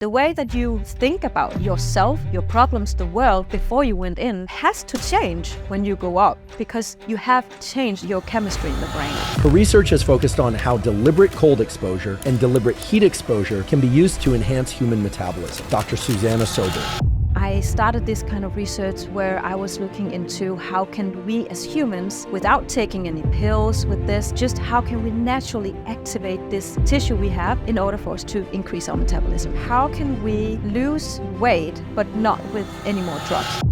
The way that you think about yourself, your problems, the world before you went in has to change when you go out because you have changed your chemistry in the brain. Her research has focused on how deliberate cold exposure and deliberate heat exposure can be used to enhance human metabolism. Dr. Susanna Søberg. I started this kind of research where I was looking into how can we as humans, without taking any pills with this, just how can we naturally activate this tissue we have in order for us to increase our metabolism? How can we lose weight but not with any more drugs?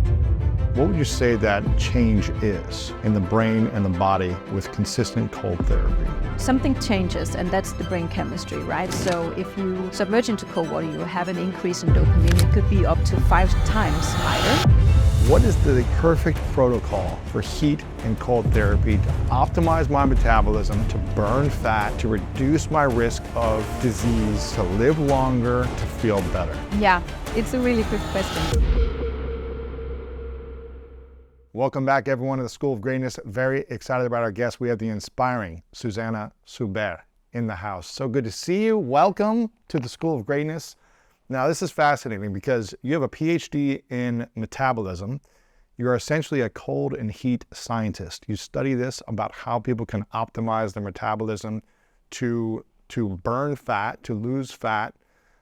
What would you say that change is in the brain and the body with consistent cold therapy? Something changes, and that's the brain chemistry, right? So if you submerge into cold water, you have an increase in dopamine. It could be up to 5 times higher. What is the perfect protocol for heat and cold therapy to optimize my metabolism, to burn fat, to reduce my risk of disease, to live longer, to feel better? Yeah, it's a really good question. Welcome back, everyone, to the School of Greatness. Very excited about our guest. We have the inspiring Susanna Søberg in the house. So good to see you. Welcome to the School of Greatness. Now, this is fascinating because you have a PhD in metabolism. You're essentially a cold and heat scientist. You study this about how people can optimize their metabolism to burn fat, to lose fat,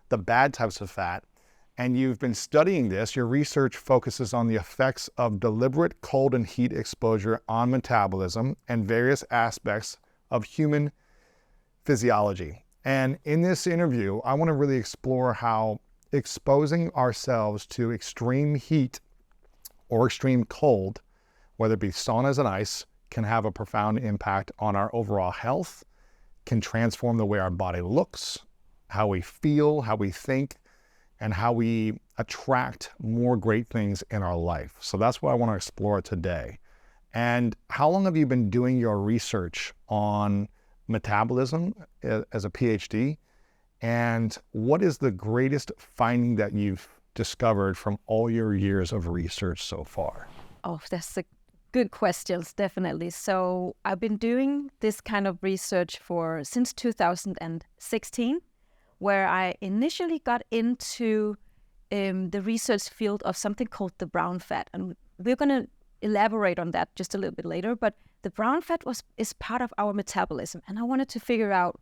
the bad types of fat. And you've been studying this. Your research focuses on the effects of deliberate cold and heat exposure on metabolism and various aspects of human physiology. And in this interview, I want to really explore how exposing ourselves to extreme heat or extreme cold, whether it be saunas and ice, can have a profound impact on our overall health, can transform the way our body looks, how we feel, how we think, and how we attract more great things in our life. So that's what I want to explore today. And how long have you been doing your research on metabolism as a PhD? And what is the greatest finding that you've discovered from all your years of research so far? Oh, that's a good questions, definitely. So I've been doing this kind of research since 2016. Where I initially got into the research field of something called the brown fat. And we're going to elaborate on that just a little bit later. But the brown fat is part of our metabolism. And I wanted to figure out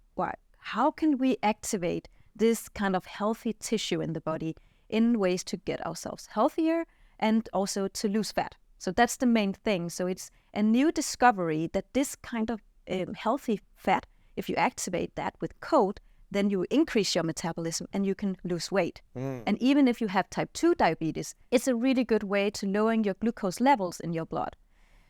how can we activate this kind of healthy tissue in the body in ways to get ourselves healthier and also to lose fat. So that's the main thing. So it's a new discovery that this kind of healthy fat, if you activate that with cold, then you increase your metabolism and you can lose weight. And even if you have type 2 diabetes, it's a really good way to lowering your glucose levels in your blood.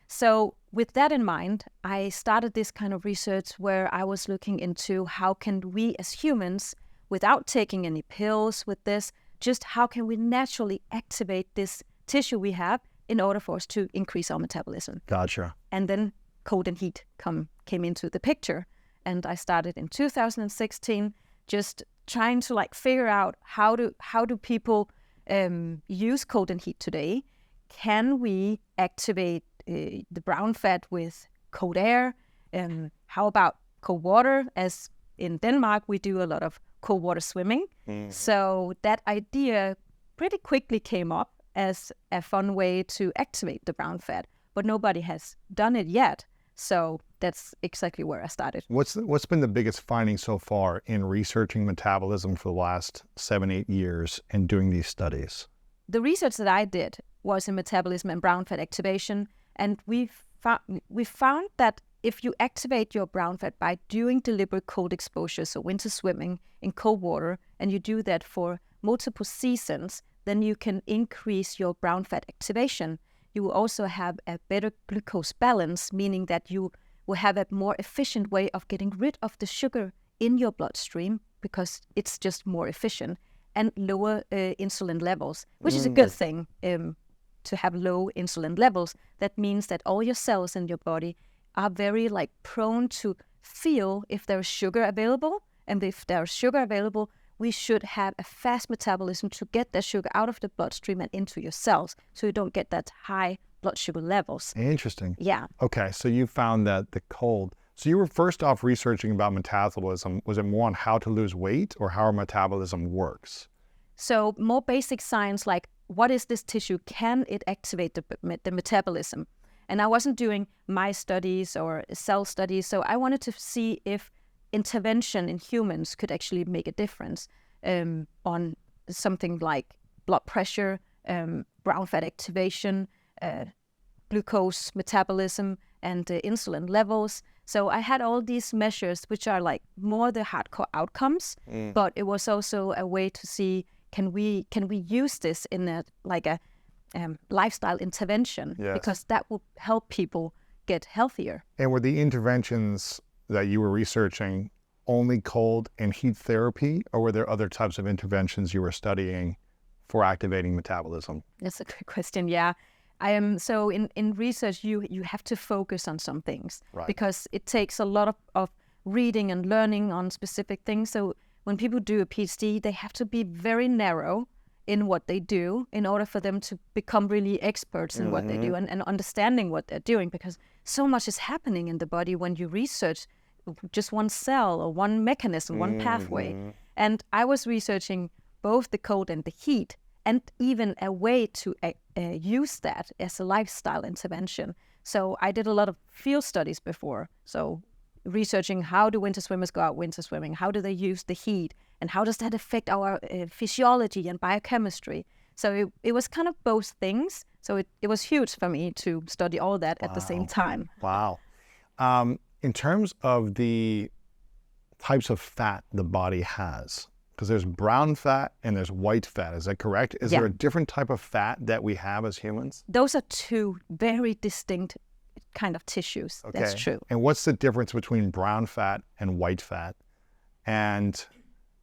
So with that in mind, I started this kind of research where I was looking into how can we as humans, without taking any pills with this, just how can we naturally activate this tissue we have in order for us to increase our metabolism. Gotcha. And then cold and heat came into the picture. And I started in 2016, just trying to figure out how do people use cold and heat today? Can we activate the brown fat with cold air? How about cold water? As in Denmark, we do a lot of cold water swimming. So that idea pretty quickly came up as a fun way to activate the brown fat, but nobody has done it yet. So that's exactly where I started. What's been the biggest finding so far in researching metabolism for the last 7-8 years and doing these studies? The research that I did was in metabolism and brown fat activation, and we found that if you activate your brown fat by doing deliberate cold exposure, so winter swimming in cold water, and you do that for multiple seasons, then you can increase your brown fat activation. You will also have a better glucose balance, meaning that you will have a more efficient way of getting rid of the sugar in your bloodstream because it's just more efficient, and lower insulin levels, which is a good thing to have low insulin levels. That means that all your cells in your body are very prone to feel if there's sugar available. And if there's sugar available, we should have a fast metabolism to get that sugar out of the bloodstream and into your cells so you don't get that high blood sugar levels. Interesting. Yeah. Okay, so you found that so you were first off researching about metabolism. Was it more on how to lose weight or how our metabolism works? So more basic science, like what is this tissue? Can it activate the metabolism? And I wasn't doing mice studies or cell studies, so I wanted to see if intervention in humans could actually make a difference on something like blood pressure, brown fat activation, glucose metabolism, and insulin levels. So I had all these measures, which are like more the hardcore outcomes, but it was also a way to see, can we use this in a lifestyle intervention? Yes. Because that will help people get healthier. And were the interventions that you were researching only cold and heat therapy, or were there other types of interventions you were studying for activating metabolism? That's a good question. Yeah. So in research, you have to focus on some things, Right. because it takes a lot of reading and learning on specific things. So when people do a PhD, they have to be very narrow in what they do in order for them to become really experts in what they do and understanding what they're doing, because so much is happening in the body when you research just one cell or one mechanism, one pathway. And I was researching both the cold and the heat, and even a way to use that as a lifestyle intervention. So I did a lot of field studies before. So researching, how do winter swimmers go out winter swimming? How do they use the heat? And how does that affect our physiology and biochemistry? So it was kind of both things. So it was huge for me to study all that at the same time. Wow. In terms of the types of fat the body has, because there's brown fat and there's white fat, is that correct? Is there a different type of fat that we have as humans? Those are two very distinct kind of tissues. Okay. That's true. And what's the difference between brown fat and white fat? And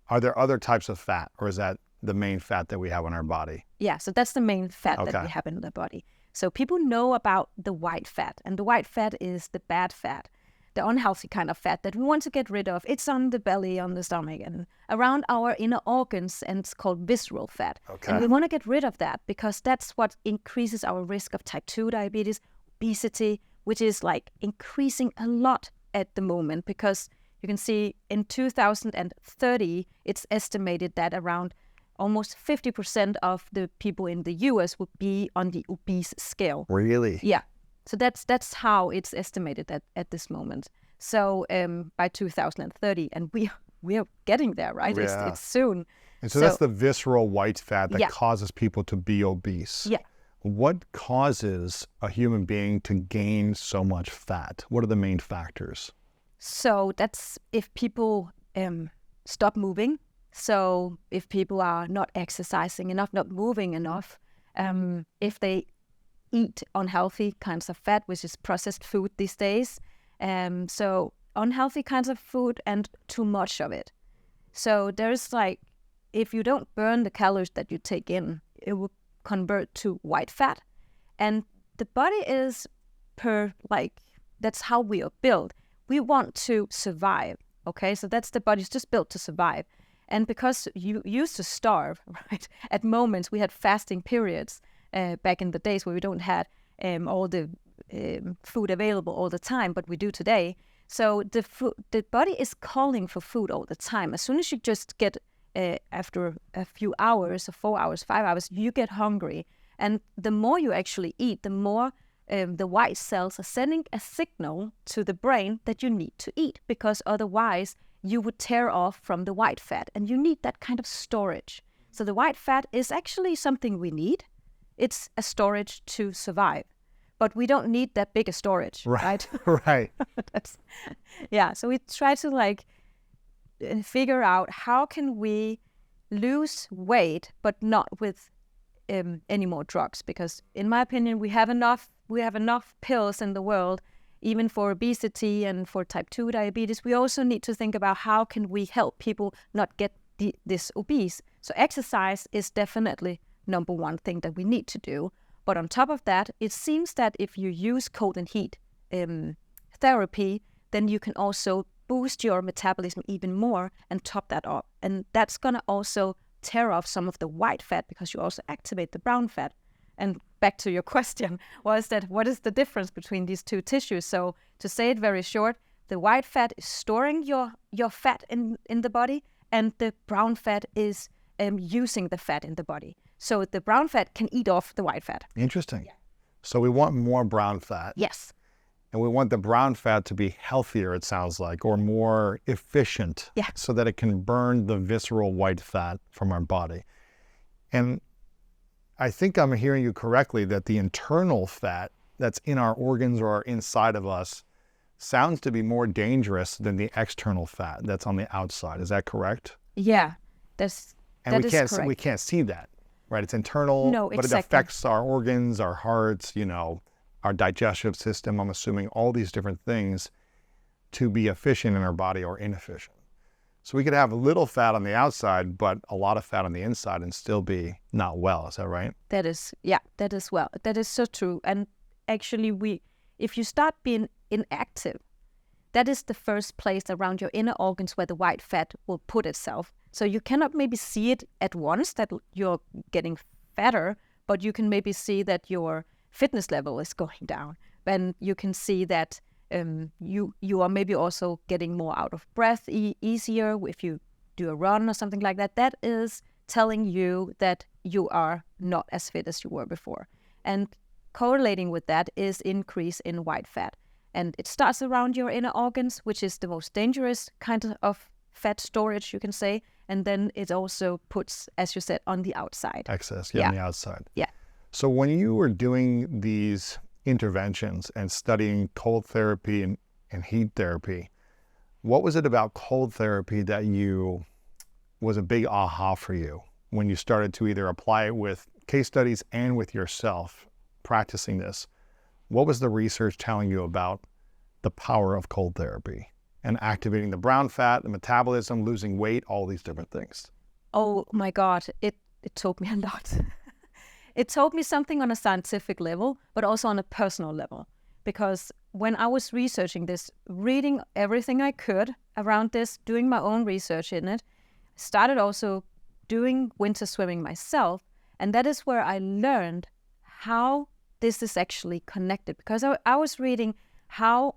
are there other types of fat, or is that the main fat that we have in our body? Yeah, so that's the main fat that Okay. we have in the body. So people know about the white fat, and the white fat is the bad fat, the unhealthy kind of fat that we want to get rid of. It's on the belly, on the stomach, and around our inner organs, and it's called visceral fat. Okay. And we want to get rid of that because that's what increases our risk of type 2 diabetes, obesity, which is like increasing a lot at the moment, because you can see in 2030, it's estimated that around almost 50% of the people in the US would be on the obese scale. Really? Yeah. So that's how it's estimated at this moment. So by 2030, and we are getting there, right? Yeah. It's soon. And so that's the visceral white fat that Yeah. causes people to be obese. Yeah. What causes a human being to gain so much fat? What are the main factors? So that's if people stop moving. So if people are not exercising enough, not moving enough, if they eat unhealthy kinds of fat, which is processed food these days. So unhealthy kinds of food and too much of it. So there's like, if you don't burn the calories that you take in, it will convert to white fat. And the body is that's how we are built. We want to survive, okay? So that's the body's just built to survive. And because you used to starve, right? At moments we had fasting periods back in the days where we don't have all the food available all the time, but we do today. So the body is calling for food all the time. As soon as you just get after a few hours, 4 hours, 5 hours, you get hungry. And the more you actually eat, the more the white cells are sending a signal to the brain that you need to eat, because otherwise you would tear off from the white fat, and you need that kind of storage. So the white fat is actually something we need. It's a storage to survive, but we don't need that big a storage, right? Right. Yeah, so we try to figure out how can we lose weight, but not with any more drugs, because in my opinion, we have enough pills in the world, even for obesity and for type 2 diabetes. We also need to think about how can we help people not get this obese. So exercise is definitely number one thing that we need to do. But on top of that, it seems that if you use cold and heat therapy, then you can also boost your metabolism even more and top that up. And that's going to also tear off some of the white fat, because you also activate the brown fat. And back to your question, what is the difference between these two tissues? So to say it very short, the white fat is storing your fat in the body, and the brown fat is using the fat in the body. So the brown fat can eat off the white fat. Interesting. So we want more brown fat. Yes. And we want the brown fat to be healthier, it sounds like, or more efficient, so that it can burn the visceral white fat from our body. And I think I'm hearing you correctly that the internal fat that's in our organs or inside of us sounds to be more dangerous than the external fat that's on the outside. Is that correct? Yeah, that is correct. We can't see that, right? It's internal, but it affects our organs, our hearts, our digestive system, I'm assuming, all these different things to be efficient in our body or inefficient. So we could have a little fat on the outside, but a lot of fat on the inside and still be not well. Is that right? That is well. That is so true. And actually, if you start being inactive, that is the first place around your inner organs where the white fat will put itself. So you cannot maybe see it at once that you're getting fatter, but you can maybe see that your fitness level is going down. Then you can see that you are maybe also getting more out of breath easier if you do a run or something like that. That is telling you that you are not as fit as you were before. And correlating with that is increase in white fat. And it starts around your inner organs, which is the most dangerous kind of fat storage, you can say. And then it also puts, as you said, on the outside. Excess, on the outside. Yeah. So when you were doing these interventions and studying cold therapy and heat therapy, what was it about cold therapy that was a big aha for you when you started to either apply it with case studies and with yourself practicing this? What was the research telling you about the power of cold therapy and activating the brown fat, the metabolism, losing weight, all these different things? Oh my God, it told me a lot. It told me something on a scientific level, but also on a personal level. Because when I was researching this, reading everything I could around this, doing my own research in it, started also doing winter swimming myself. And that is where I learned how this is actually connected. Because I was reading how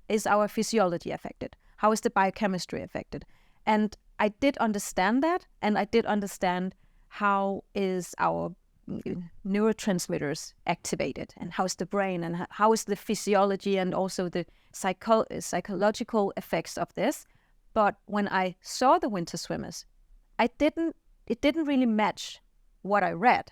is our physiology affected? How is the biochemistry affected? And I did understand that. And I did understand how is our neurotransmitters activated and how's the brain and how is the physiology and also the psychological effects of this. But when I saw the winter swimmers, it didn't really match what I read.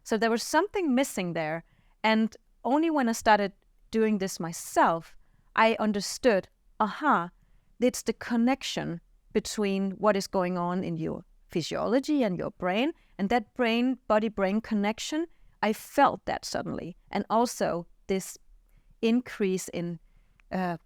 So there was something missing there. And only when I started doing this myself, I understood, it's the connection between what is going on in your physiology and your brain, and that body-brain connection, I felt that suddenly. And also this increase in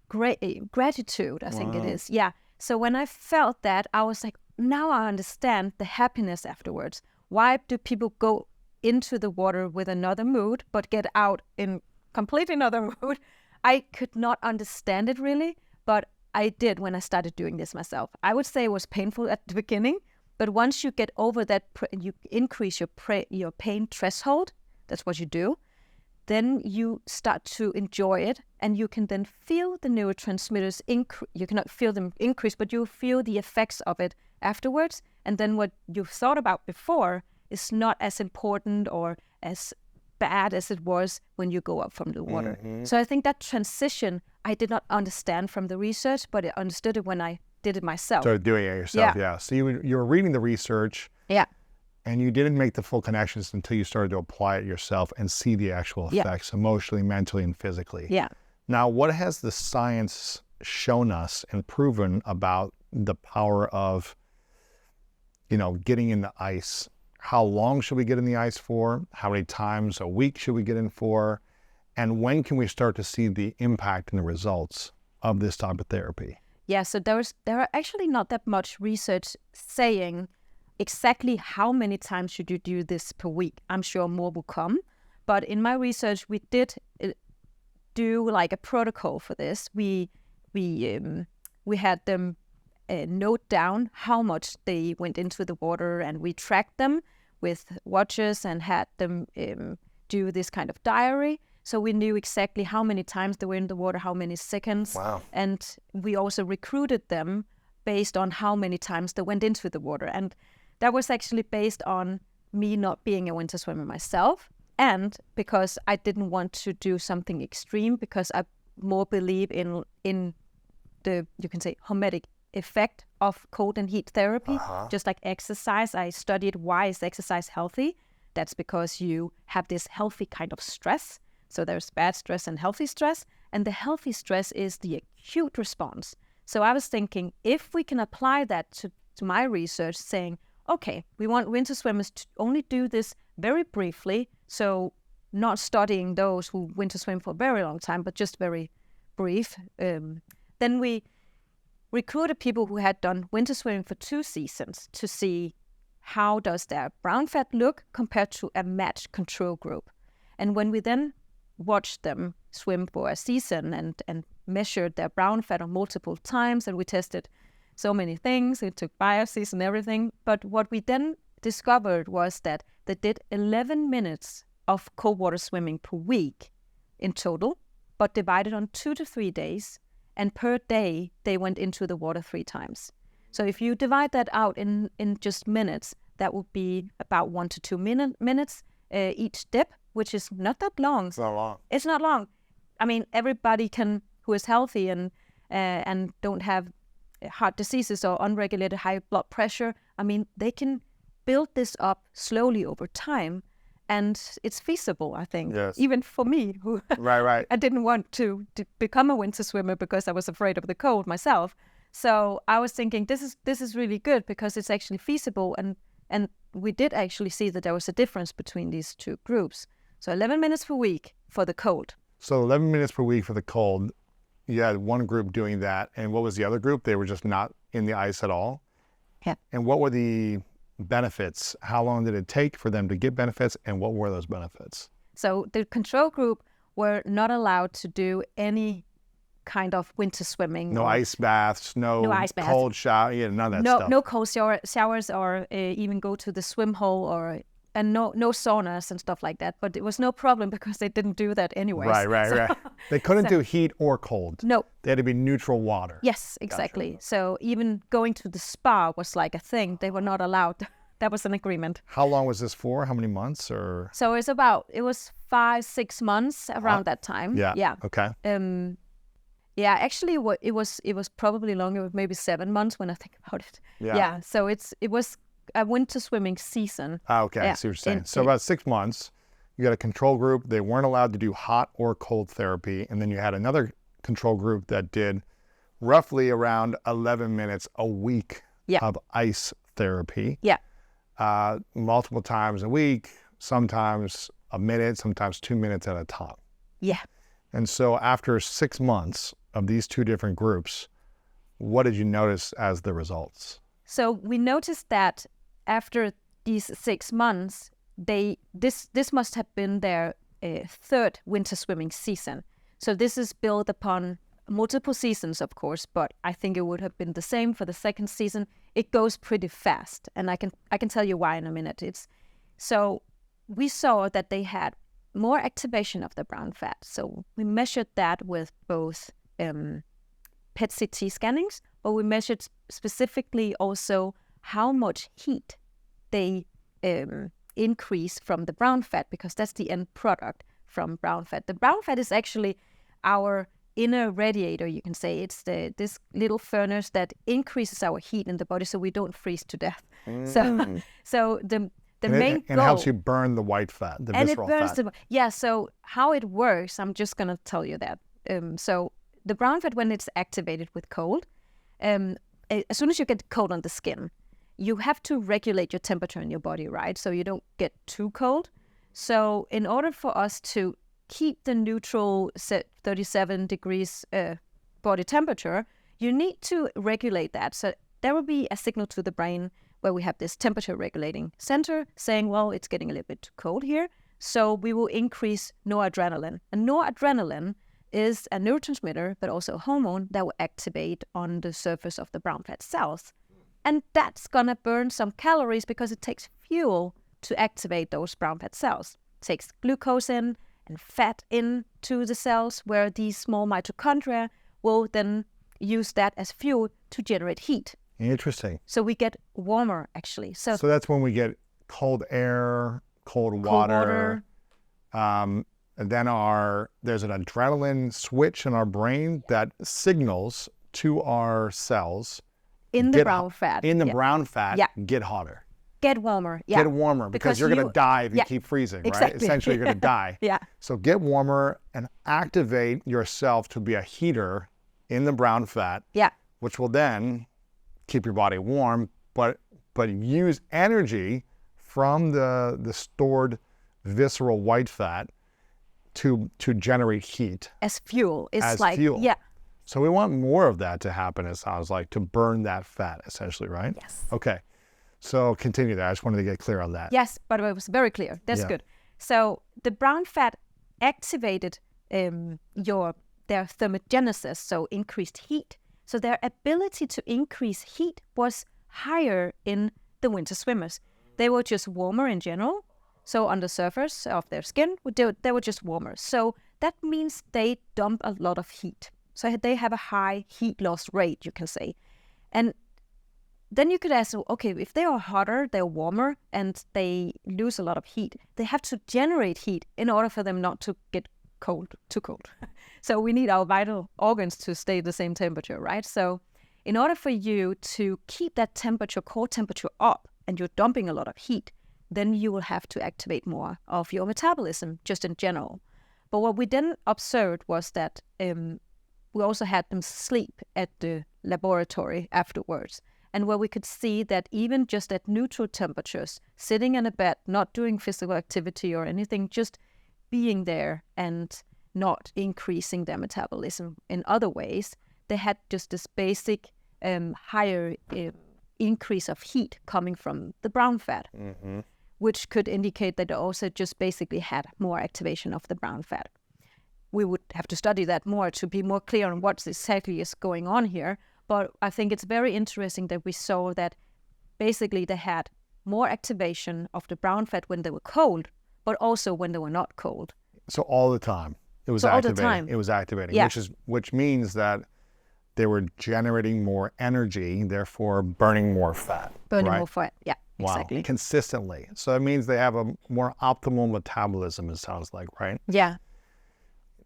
gratitude, I think it is. Yeah. So when I felt that, I was like, now I understand the happiness afterwards. Why do people go into the water with another mood, but get out in completely another mood? I could not understand it really, but I did when I started doing this myself. I would say it was painful at the beginning, but once you get over that, you increase your pain threshold, that's what you do, then you start to enjoy it, and you can then feel the neurotransmitters you cannot feel them increase, but you feel the effects of it afterwards. And then what you thought about before is not as important or as bad as it was when you go up from the water. Mm-hmm. So I think that transition I did not understand from the research, but I understood it when I did it myself. So doing it yourself, yeah. So you were reading the research, and you didn't make the full connections until you started to apply it yourself and see the actual effects emotionally, mentally, and physically. Yeah. Now, what has the science shown us and proven about the power of, getting in the ice? How long should we get in the ice for? How many times a week should we get in for? And when can we start to see the impact and the results of this type of therapy? Yeah, so there are actually not that much research saying exactly how many times should you do this per week. I'm sure more will come. But in my research, we did do like a protocol for this. We had them note down how much they went into the water, and we tracked them with watches and had them do this kind of diary. So we knew exactly how many times they were in the water, how many seconds. Wow. And we also recruited them based on how many times they went into the water. And that was actually based on me not being a winter swimmer myself, and because I didn't want to do something extreme, because I more believe in the, you can say, hormetic effect of cold and heat therapy. Just like exercise, I studied why is exercise healthy. That's because you have this healthy kind of stress. So there's bad stress and healthy stress, and the healthy stress is the acute response. So I was thinking, if we can apply that to my research, saying, okay, we want winter swimmers to only do this very briefly, so not studying those who winter swim for a very long time, but just very brief. Then we recruited people who had done winter swimming for 2 seasons to see how does their brown fat look compared to a matched control group. And when we then watched them swim for a season and measured their brown fat on multiple times, and we tested so many things, we took biopsies and everything. But what we then discovered was that they did 11 minutes of cold water swimming per week in total, but divided on 2 to 3 days, and per day they went into the water 3 times. So if you divide that out in just minutes, that would be about 1 to 2 minutes each dip, which is not that long. It's not long. It's not long. I mean, everybody who is healthy and don't have heart diseases or unregulated high blood pressure, I mean, they can build this up slowly over time, and it's feasible, I think. Yes. Even for me, who Right. I didn't want to become a winter swimmer because I was afraid of the cold myself. So I was thinking, this is really good because it's actually feasible, and we did actually see that there was a difference between these 2 groups. So 11 minutes per week for the cold. So 11 minutes per week for the cold. You had one group doing that, and what was the other group? They were just not in the ice at all? Yeah. And what were the benefits? How long did it take for them to get benefits, and what were those benefits? So the control group were not allowed to do any kind of winter swimming. No ice baths, no ice baths. cold shower, none of that stuff. No cold showers or even go to the swim hole and no saunas and stuff like that. But it was no problem because they didn't do that anyways. Right. They couldn't do heat or cold. No. They had to be neutral water. Yes, exactly. Gotcha. So even going to the spa was like a thing. They were not allowed. That was an agreement. How long was this for? How many months? Or So it was 5-6 months around that time. Yeah. Okay. Yeah, actually, it was probably longer, maybe 7 months when I think about it. Yeah. So it was a winter swimming season. Okay, Yeah. I see what you're saying. So about 6 months, you got a control group. They weren't allowed to do hot or cold therapy. And then you had another control group that did roughly around 11 minutes a week of ice therapy. Yeah. Multiple times a week, sometimes a minute, sometimes 2 minutes at a time. Yeah. And so after 6 months of these 2 different groups, what did you notice as the results? So we noticed that after these 6 months, this must have been their 3rd winter swimming season. So this is built upon multiple seasons, of course, but I think it would have been the same for the 2nd season. It goes pretty fast, and I can tell you why in a minute. So we saw that they had more activation of the brown fat. So we measured that with both PET CT scannings, but we measured specifically also how much heat they increase from the brown fat, because that's the end product from brown fat. The brown fat is actually our inner radiator, you can say. It's this little furnace that increases our heat in the body so we don't freeze to death. So the main goal... And helps you burn the white fat, the visceral fat. So how it works, I'm just going to tell you that. So the brown fat, when it's activated with cold, as soon as you get cold on the skin, you have to regulate your temperature in your body, right? So you don't get too cold. So in order for us to keep the neutral 37 degrees body temperature, you need to regulate that. So there will be a signal to the brain where we have this temperature regulating center saying, well, it's getting a little bit too cold here. So we will increase noradrenaline. And noradrenaline is a neurotransmitter, but also a hormone that will activate on the surface of the brown fat cells. And that's going to burn some calories because it takes fuel to activate those brown fat cells. It takes glucose in and fat into the cells, where these small mitochondria will then use that as fuel to generate heat. Interesting. So we get warmer, actually. So that's when we get cold air, cold water. And then there's an adrenaline switch in our brain that signals to our cells in the brown fat. In the brown fat, Yeah. get hotter. Get warmer. Yeah. Get warmer because you're going to die if you keep freezing, right? Exactly. Essentially, you're going to die. Yeah. So get warmer and activate yourself to be a heater in the brown fat, Yeah. which will then keep your body warm, but use energy from the stored visceral white fat to generate heat. As fuel. It's As like fuel. Yeah. So we want more of that to happen, it sounds like, to burn that fat, essentially, right? Yes. Okay. So continue there. I just wanted to get clear on that. Yes, but it was very clear. That's Yeah. good. So the brown fat activated their thermogenesis, so increased heat. So their ability to increase heat was higher in the winter swimmers. They were just warmer in general. So on the surface of their skin, they were just warmer. So that means they dump a lot of heat. So they have a high heat loss rate, you can say. And then you could ask, okay, if they are hotter, they're warmer, and they lose a lot of heat, they have to generate heat in order for them not to get too cold. So we need our vital organs to stay the same temperature, right? So in order for you to keep that temperature, core temperature up, and you're dumping a lot of heat, then you will have to activate more of your metabolism, just in general. But what we then observed was that we also had them sleep at the laboratory afterwards. And where we could see that even just at neutral temperatures, sitting in a bed, not doing physical activity or anything, just being there and not increasing their metabolism in other ways, they had just this basic higher increase of heat coming from the brown fat, which could indicate that they also just basically had more activation of the brown fat. We would have to study that more to be more clear on what exactly is going on here. But I think it's very interesting that we saw that basically they had more activation of the brown fat when they were cold, but also when they were not cold. So all the time it was all activating. the time. It was activating, Yeah. which means that they were generating more energy, therefore burning more fat. Burning right? more fat. Yeah, Wow. exactly. Consistently. So it means they have a more optimal metabolism, it sounds like, right? Yeah.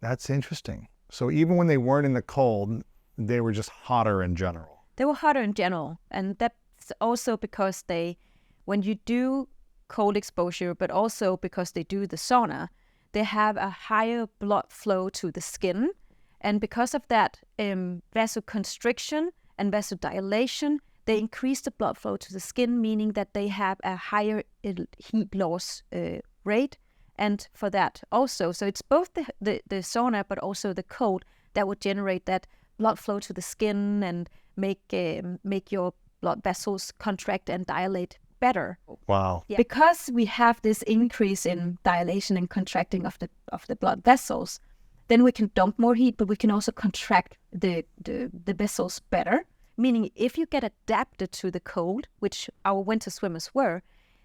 That's interesting. So even when they weren't in the cold, they were just hotter in general. They were hotter in general. And that's also because when you do cold exposure, but also because they do the sauna, they have a higher blood flow to the skin. And because of that vasoconstriction and vasodilation, they increase the blood flow to the skin, meaning that they have a higher heat loss rate. And for that also, so it's both the sauna, but also the cold that would generate that blood flow to the skin and make your blood vessels contract and dilate better. Wow. Yeah. Because we have this increase in dilation and contracting of the blood vessels, then we can dump more heat, but we can also contract the vessels better. Meaning if you get adapted to the cold, which our winter swimmers were,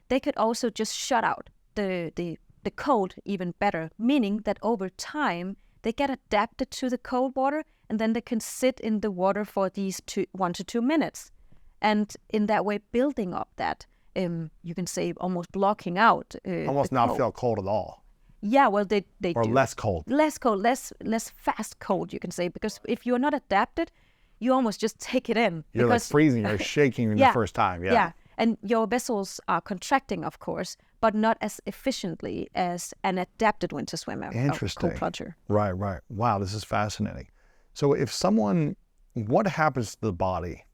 they could also just shut out the cold even better, meaning that over time they get adapted to the cold water, and then they can sit in the water for these 1 to 2 minutes, and in that way building up that you can say almost blocking out Almost the not cold. feel cold at all. Yeah, well they Or do. less cold. Less cold, less fast cold, you can say, because if you're not adapted, you almost just take it in. You're like because freezing, you're shaking the first time. Yeah. And your vessels are contracting, of course, but not as efficiently as an adapted winter swimmer. Interesting. Cold plunger. Right. Wow, this is fascinating. So what happens to the body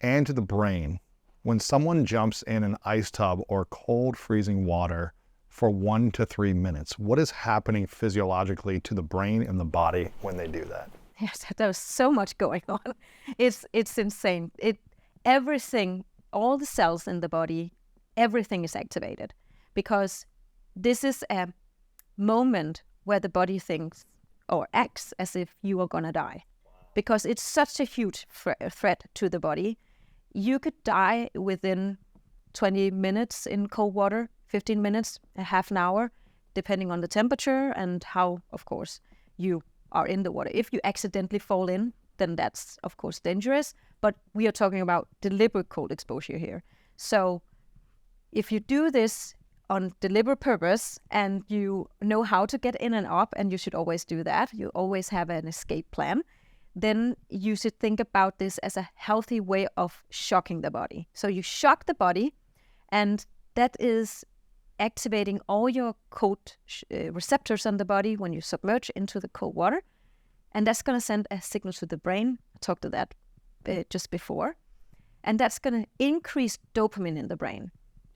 and to the brain when someone jumps in an ice tub or cold freezing water for 1 to 3 minutes? What is happening physiologically to the brain and the body when they do that? Yes, there's so much going on. It's insane. Everything, all the cells in the body, everything is activated, because this is a moment where the body thinks or acts as if you are gonna die, because it's such a huge threat to the body. You could die within 20 minutes in cold water, 15 minutes, a half an hour, depending on the temperature and how, of course, you are in the water. If you accidentally fall in, then that's, of course, dangerous. but we are talking about deliberate cold exposure here. So if you do this on deliberate purpose and you know how to get in and up, and you should always do that, you always have an escape plan, then you should think about this as a healthy way of shocking the body. So you shock the body, and that is activating all your cold receptors on the body when you submerge into the cold water. And that's going to send a signal to the brain. I talked to that just before. And that's going to increase dopamine in the brain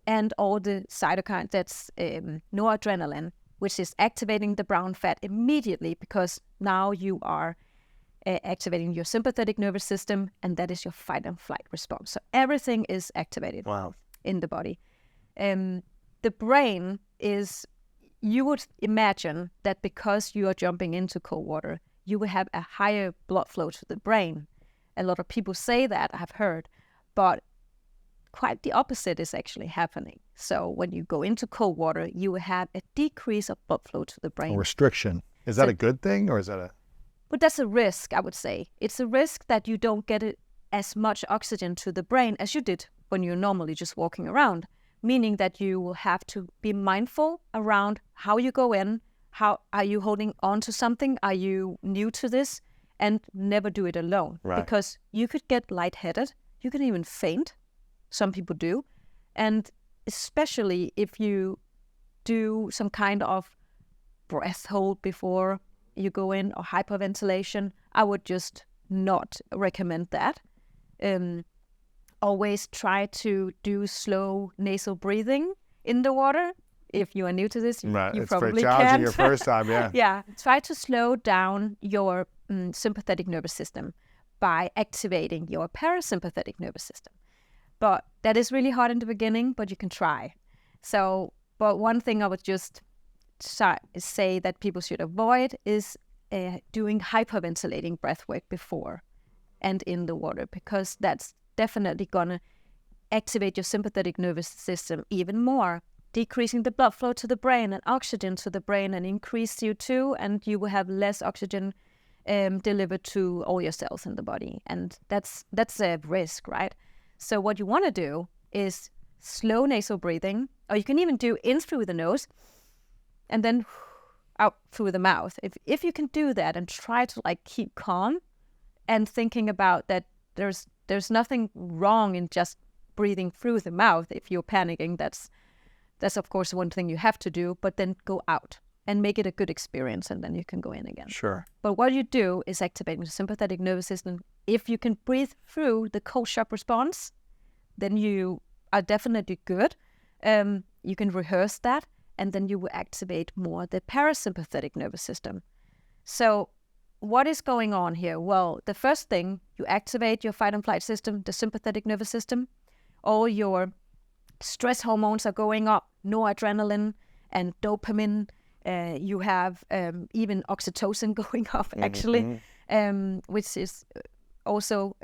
and all the cytokines, that's noradrenaline, which is activating the brown fat immediately, because now you are activating your sympathetic nervous system, and that is your fight and flight response. So everything is activated in the body. The brain is, you would imagine that because you are jumping into cold water, you will have a higher blood flow to the brain. A lot of people say that, I've heard, but quite the opposite is actually happening. So when you go into cold water, you will have a decrease of blood flow to the brain. A restriction. Is that a good thing, or is that a... But that's a risk, I would say. It's a risk that you don't get as much oxygen to the brain as you did when you're normally just walking around, meaning that you will have to be mindful around how you go in, how are you holding on to something, are you new to this, and never do it alone. Right. Because you could get lightheaded, you can even faint, some people do, and especially if you do some kind of breath hold before you go in, or hyperventilation, I would just not recommend that. Always try to do slow nasal breathing in the water. If you are new to this, right. you it's probably very challenging can't. your first time, yeah. Yeah, try to slow down your sympathetic nervous system by activating your parasympathetic nervous system. But that is really hard in the beginning, but you can try. So, but one thing I would just say that people should avoid is doing hyperventilating breath work before and in the water, because that's definitely going to activate your sympathetic nervous system even more, decreasing the blood flow to the brain and oxygen to the brain, and increase CO2, and you will have less oxygen delivered to all your cells in the body. And that's a risk, right? So what you want to do is slow nasal breathing, or you can even do in through the nose and then out through the mouth. If you can do that and try to like keep calm and thinking about that there's nothing wrong in just breathing through the mouth. If you're panicking, that's of course one thing you have to do, but then go out and make it a good experience, and then you can go in again. Sure. But what you do is activating the sympathetic nervous system. If you can breathe through the cold shock response, then you are definitely good. You can rehearse that, and then you will activate more the parasympathetic nervous system. So what is going on here? Well, the first thing, you activate your fight and flight system, the sympathetic nervous system. All your stress hormones are going up, noradrenaline and dopamine. You have even oxytocin going up, actually, which is also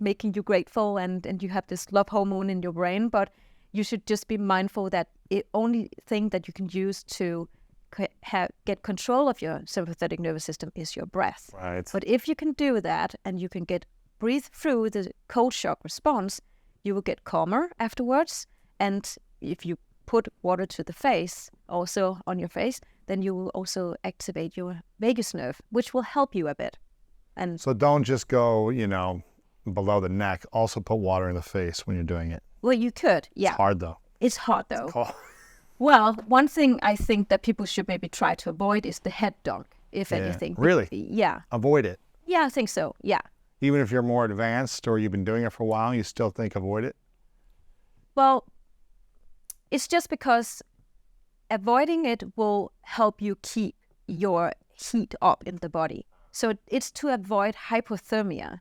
making you grateful, and you have this love hormone in your brain. But you should just be mindful that the only thing that you can use to get control of your sympathetic nervous system is your breath. Right. But if you can do that, and you can breathe through the cold shock response, you will get calmer afterwards. And if you put water to the face, also on your face, then you will also activate your vagus nerve, which will help you a bit. And so don't just go, below the neck. Also put water in the face when you're doing it. well, you could, yeah. It's hard though. It's hard though. It's cold. Well, one thing I think that people should maybe try to avoid is the head dunk, if anything. Really? Yeah. Avoid it. Yeah, I think so. Yeah. Even if you're more advanced or you've been doing it for a while, you still think avoid it? Well, it's just because avoiding it will help you keep your heat up in the body. So it's to avoid hypothermia.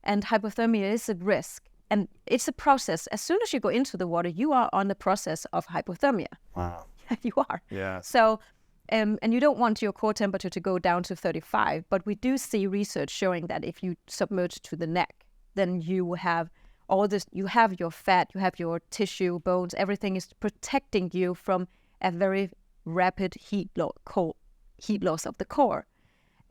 And hypothermia is a risk. And it's a process. As soon as you go into the water, you are on the process of hypothermia. Wow. You are. Yeah. So, and you don't want your core temperature to go down to 35, but we do see research showing that if you submerge to the neck, then you have all this, you have your fat, you have your tissue, bones, everything is protecting you from a very rapid heat loss of the core.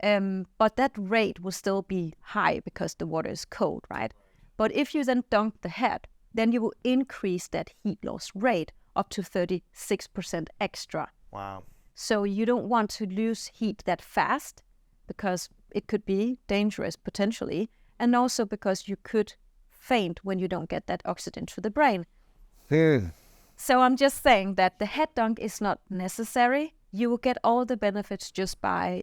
But that rate will still be high because the water is cold, right? But if you then dunk the head, then you will increase that heat loss rate up to 36% extra. Wow. So you don't want to lose heat that fast because it could be dangerous potentially, and also because you could faint when you don't get that oxygen to the brain. So I'm just saying that the head dunk is not necessary. You will get all the benefits just by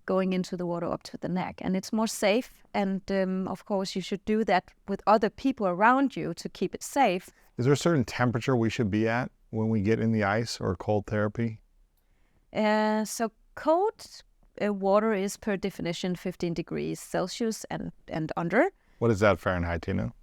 going into the water up to the neck, and it's more safe. And of course, you should do that with other people around you to keep it safe. Is there a certain temperature we should be at when we get in the ice or cold therapy? So cold water is per definition 15 degrees Celsius and under. What is that Fahrenheit, do you know?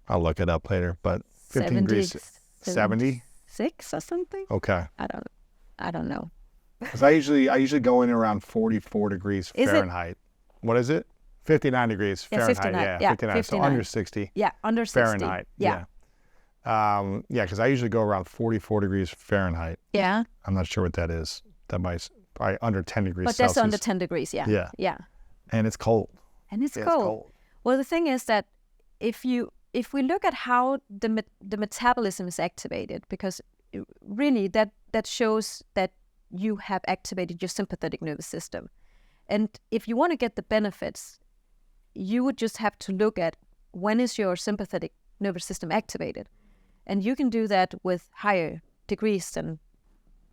I'll look it up later, but 15 degrees, 70? 6 or something? Okay. I don't know. Because I usually go in around 44 degrees Fahrenheit. What is it? 59 degrees Fahrenheit. 59. Yeah, 59. So under 60. Yeah, under 60. Fahrenheit. Yeah. Because I usually go around 44 degrees Fahrenheit. Yeah. I'm not sure what that is. That might probably under 10 degrees But Celsius. that's under 10 degrees, yeah. Yeah. Yeah. And it's cold. And it's Yeah, cold. Well, the thing is that if we look at how the metabolism is activated, because really that shows that you have activated your sympathetic nervous system. And if you want to get the benefits, you would just have to look at when is your sympathetic nervous system activated. And you can do that with higher degrees than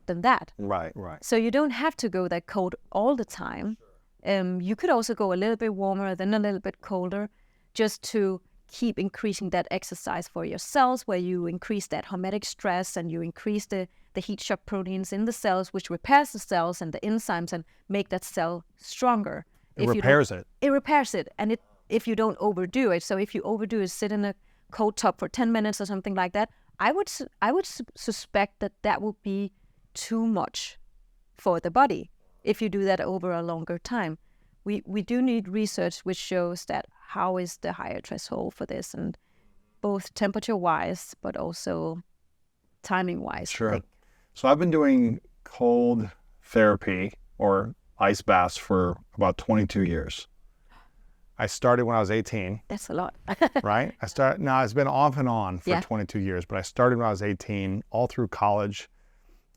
that. Right. So you don't have to go that cold all the time. You could also go a little bit warmer, then a little bit colder, just to keep increasing that exercise for your cells, where you increase that hormetic stress and you increase the heat shock proteins in the cells, which repairs the cells and the enzymes and make that cell stronger. It repairs it. It repairs it. And if you don't overdo it, so if you overdo it, sit in a cold tub for 10 minutes or something like that, I would suspect that would be too much for the body if you do that over a longer time. We do need research which shows that how is the higher threshold for this, and both temperature-wise but also timing-wise. Sure. So I've been doing cold therapy or ice baths for about 22 years. I started when I was 18. That's a lot. Right? Now it's been off and on for 22 years, but I started when I was 18, all through college.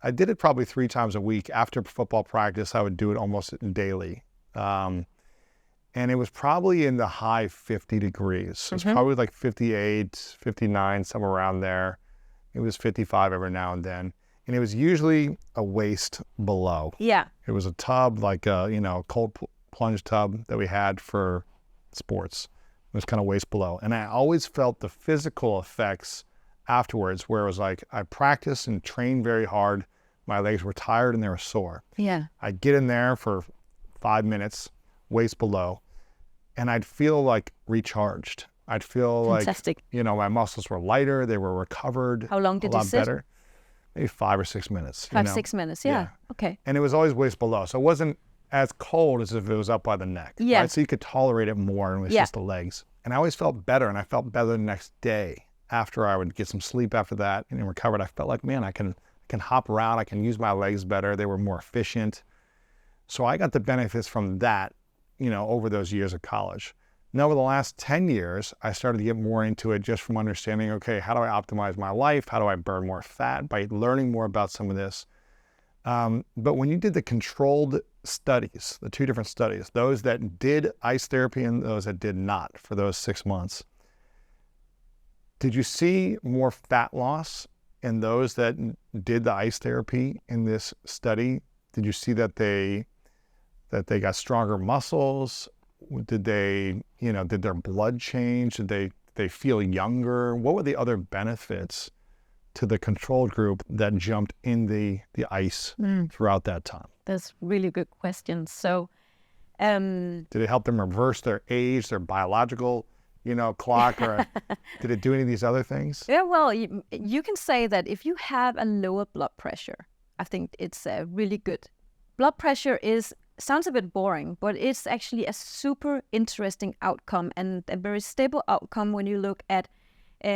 I did it probably 3 times a week. After football practice, I would do it almost daily. And it was probably in the high 50 degrees. It was probably like 58, 59, somewhere around there. It was 55 every now and then. And it was usually a waist below. Yeah. It was a tub, like a cold plunge tub that we had for sports. It was kind of waist below. And I always felt the physical effects afterwards, where it was like I practiced and trained very hard. My legs were tired and they were sore. Yeah. I'd get in there for 5 minutes, waist below, and I'd feel like recharged. I'd feel Fantastic. like, my muscles were lighter, they were recovered. How long did you sit? Better. Maybe 5 or 6 minutes. 6 minutes, yeah. Okay. And it was always waist below. So it wasn't as cold as if it was up by the neck. Yeah. Right? So you could tolerate it more, and it was just the legs. And I always felt better, and I felt better the next day. After I would get some sleep after that and recovered, I felt like, man, I can hop around, I can use my legs better. They were more efficient. So I got the benefits from that, over those years of college. Now, over the last 10 years, I started to get more into it just from understanding, okay, how do I optimize my life? How do I burn more fat? By learning more about some of this. But when you did the controlled studies, the 2 different studies, those that did ice therapy and those that did not for those 6 months, did you see more fat loss in those that did the ice therapy in this study? Did you see that they got stronger muscles? Did they, did their blood change? Did they feel younger? What were the other benefits to the control group that jumped in the ice throughout that time? That's really good question. So, did it help them reverse their age, their biological clock, or did it do any of these other things? Yeah, well, you can say that if you have a lower blood pressure, I think it's really good. Blood pressure sounds a bit boring, but it's actually a super interesting outcome and a very stable outcome when you look at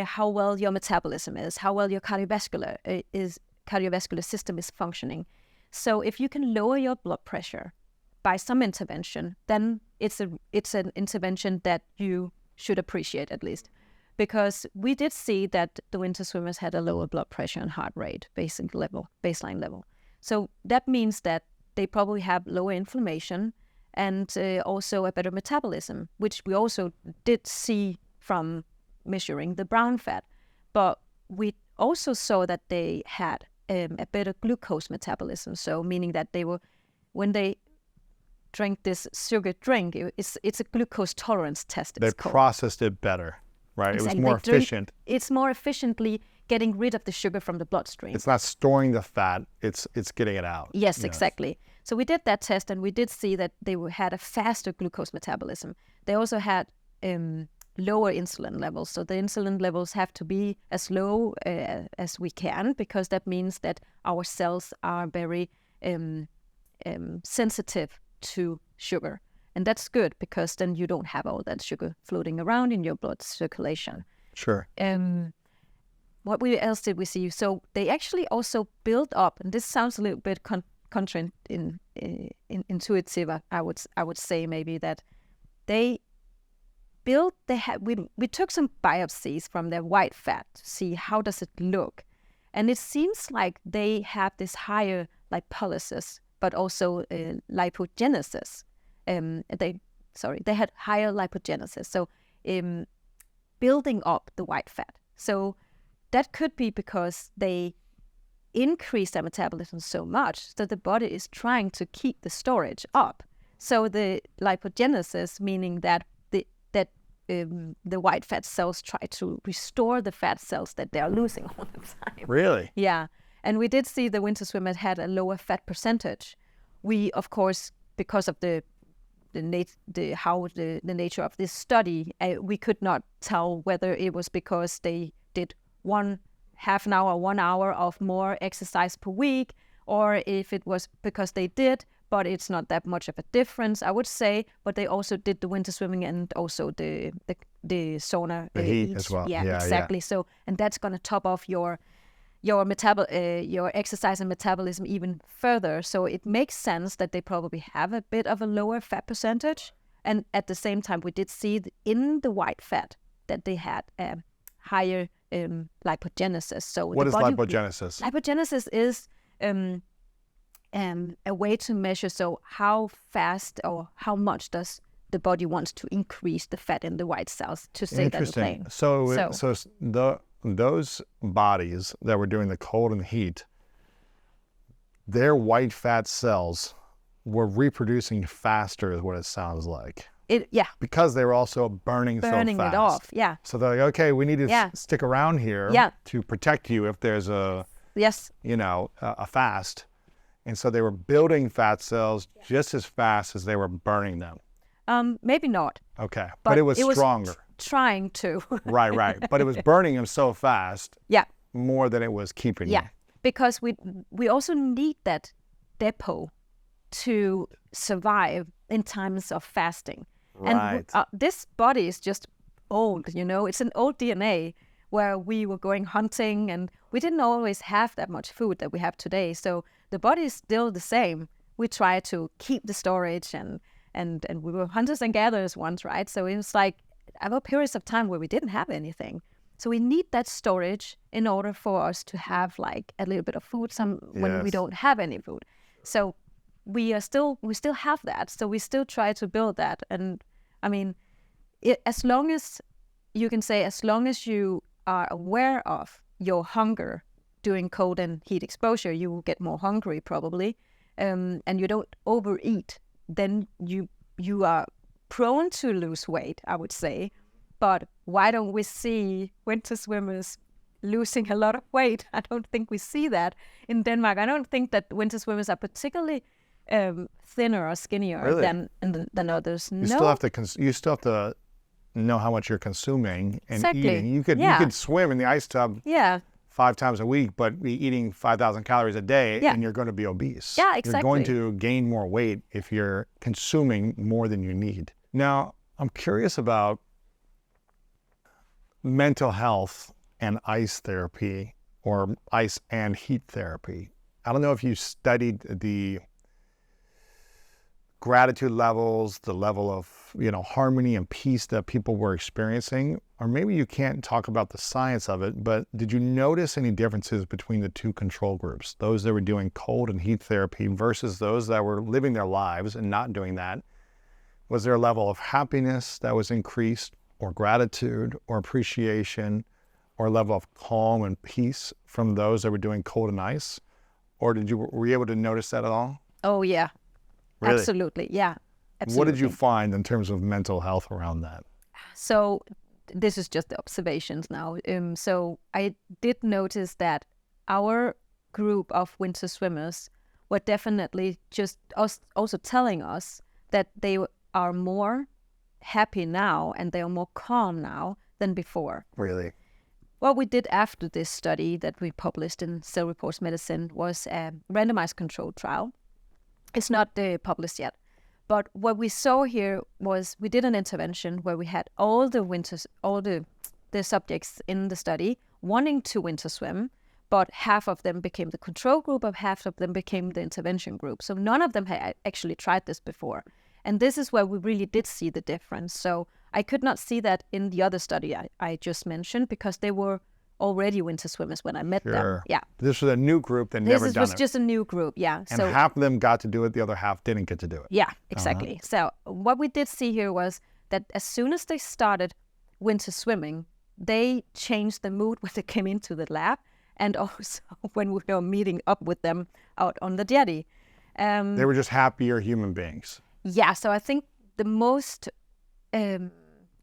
how well your metabolism is, how well your cardiovascular system is functioning. So if you can lower your blood pressure by some intervention, then it's an intervention that you should appreciate at least. Because we did see that the winter swimmers had a lower blood pressure and heart rate baseline level. So that means that they probably have lower inflammation and also a better metabolism, which we also did see from measuring the brown fat. But we also saw that they had a better glucose metabolism. So meaning that when they drank this sugar drink, it's a glucose tolerance test. They processed it better, right? Exactly. It was more efficient. It's more efficiently getting rid of the sugar from the bloodstream. It's not storing the fat, it's getting it out. Yes, exactly. So we did that test, and we did see that they had a faster glucose metabolism. They also had lower insulin levels. So the insulin levels have to be as low as we can, because that means that our cells are very sensitive to sugar. And that's good, because then you don't have all that sugar floating around in your blood circulation. Sure. What else did we see? So they actually also built up, and this sounds a little bit counterintuitive. I would say maybe that we took some biopsies from their white fat to see how does it look, and it seems like they have this higher lipolysis, but also lipogenesis. They had higher lipogenesis, so building up the white fat. So that could be because they increase their metabolism so much that the body is trying to keep the storage up. So the lipogenesis, meaning that the white fat cells try to restore the fat cells that they are losing all the time. Really? Yeah. And we did see the winter swimmers had a lower fat percentage. We, of course, because of the nature of this study, we could not tell whether it was because they did 1 hour of more exercise per week, or if it was because they did, but it's not that much of a difference, I would say. But they also did the winter swimming and also the sauna. The heat as well. Yeah, exactly. Yeah. So, and that's going to top off your exercise and metabolism even further. So it makes sense that they probably have a bit of a lower fat percentage. And at the same time, we did see in the white fat that they had higher lipogenesis. So what is lipogenesis? Lipogenesis is a way to measure how fast or how much does the body wants to increase the fat in the white cells to say that it's plain. So those bodies that were doing the cold and the heat, their white fat cells were reproducing faster, is what it sounds like. Because they were also burning so fast. It off, yeah. So they're like, okay, we need to stick around here to protect you if there's a fast. And so they were building fat cells just as fast as they were burning them. Maybe not. Okay, but it was stronger. Trying to. Right. But it was burning them so fast. Yeah. More than it was keeping you. Yeah, because we also need that depot to survive in times of fasting. Right. And this body is just old, it's an old DNA where we were going hunting and we didn't always have that much food that we have today. So the body is still the same. We try to keep the storage and we were hunters and gatherers once, right? So it was like there were periods of time where we didn't have anything. So we need that storage in order for us to have like a little bit of food when we don't have any food. So we still have that. So we still try to build that. And I mean, as long as you are aware of your hunger during cold and heat exposure, you will get more hungry probably, and you don't overeat, then you are prone to lose weight, I would say. But why don't we see winter swimmers losing a lot of weight? I don't think we see that in Denmark. I don't think that winter swimmers are particularly thinner or skinnier than others. You still have to know how much you're consuming and eating. You could swim in the ice tub 5 times a week, but be eating 5,000 calories a day, and you're going to be obese. Yeah, exactly. You're going to gain more weight if you're consuming more than you need. Now, I'm curious about mental health and ice therapy, or ice and heat therapy. I don't know if you studied the gratitude levels, the level of, harmony and peace that people were experiencing? Or maybe you can't talk about the science of it, but did you notice any differences between the two control groups, those that were doing cold and heat therapy versus those that were living their lives and not doing that? Was there a level of happiness that was increased, or gratitude, or appreciation, or a level of calm and peace from those that were doing cold and ice? Or were you able to notice that at all? Oh, yeah. Really? Absolutely. Yeah. Absolutely. What did you find in terms of mental health around that? So this is just the observations now. So I did notice that our group of winter swimmers were definitely just also telling us that they are more happy now and they are more calm now than before. Really? What we did after this study that we published in Cell Reports Medicine was a randomized controlled trial. It's not published yet. But what we saw here was we did an intervention where we had all the subjects in the study wanting to winter swim, but half of them became the control group, and half of them became the intervention group. So none of them had actually tried this before. And this is where we really did see the difference. So I could not see that in the other study I just mentioned, because they were already winter swimmers when I met them. Yeah. This was a new group that never done it. This was just a new group, yeah. And half of them got to do it, the other half didn't get to do it. Yeah, exactly. So what we did see here was that as soon as they started winter swimming, they changed the mood when they came into the lab, and also when we were meeting up with them out on the jetty. They were just happier human beings. Yeah, so I think the most, you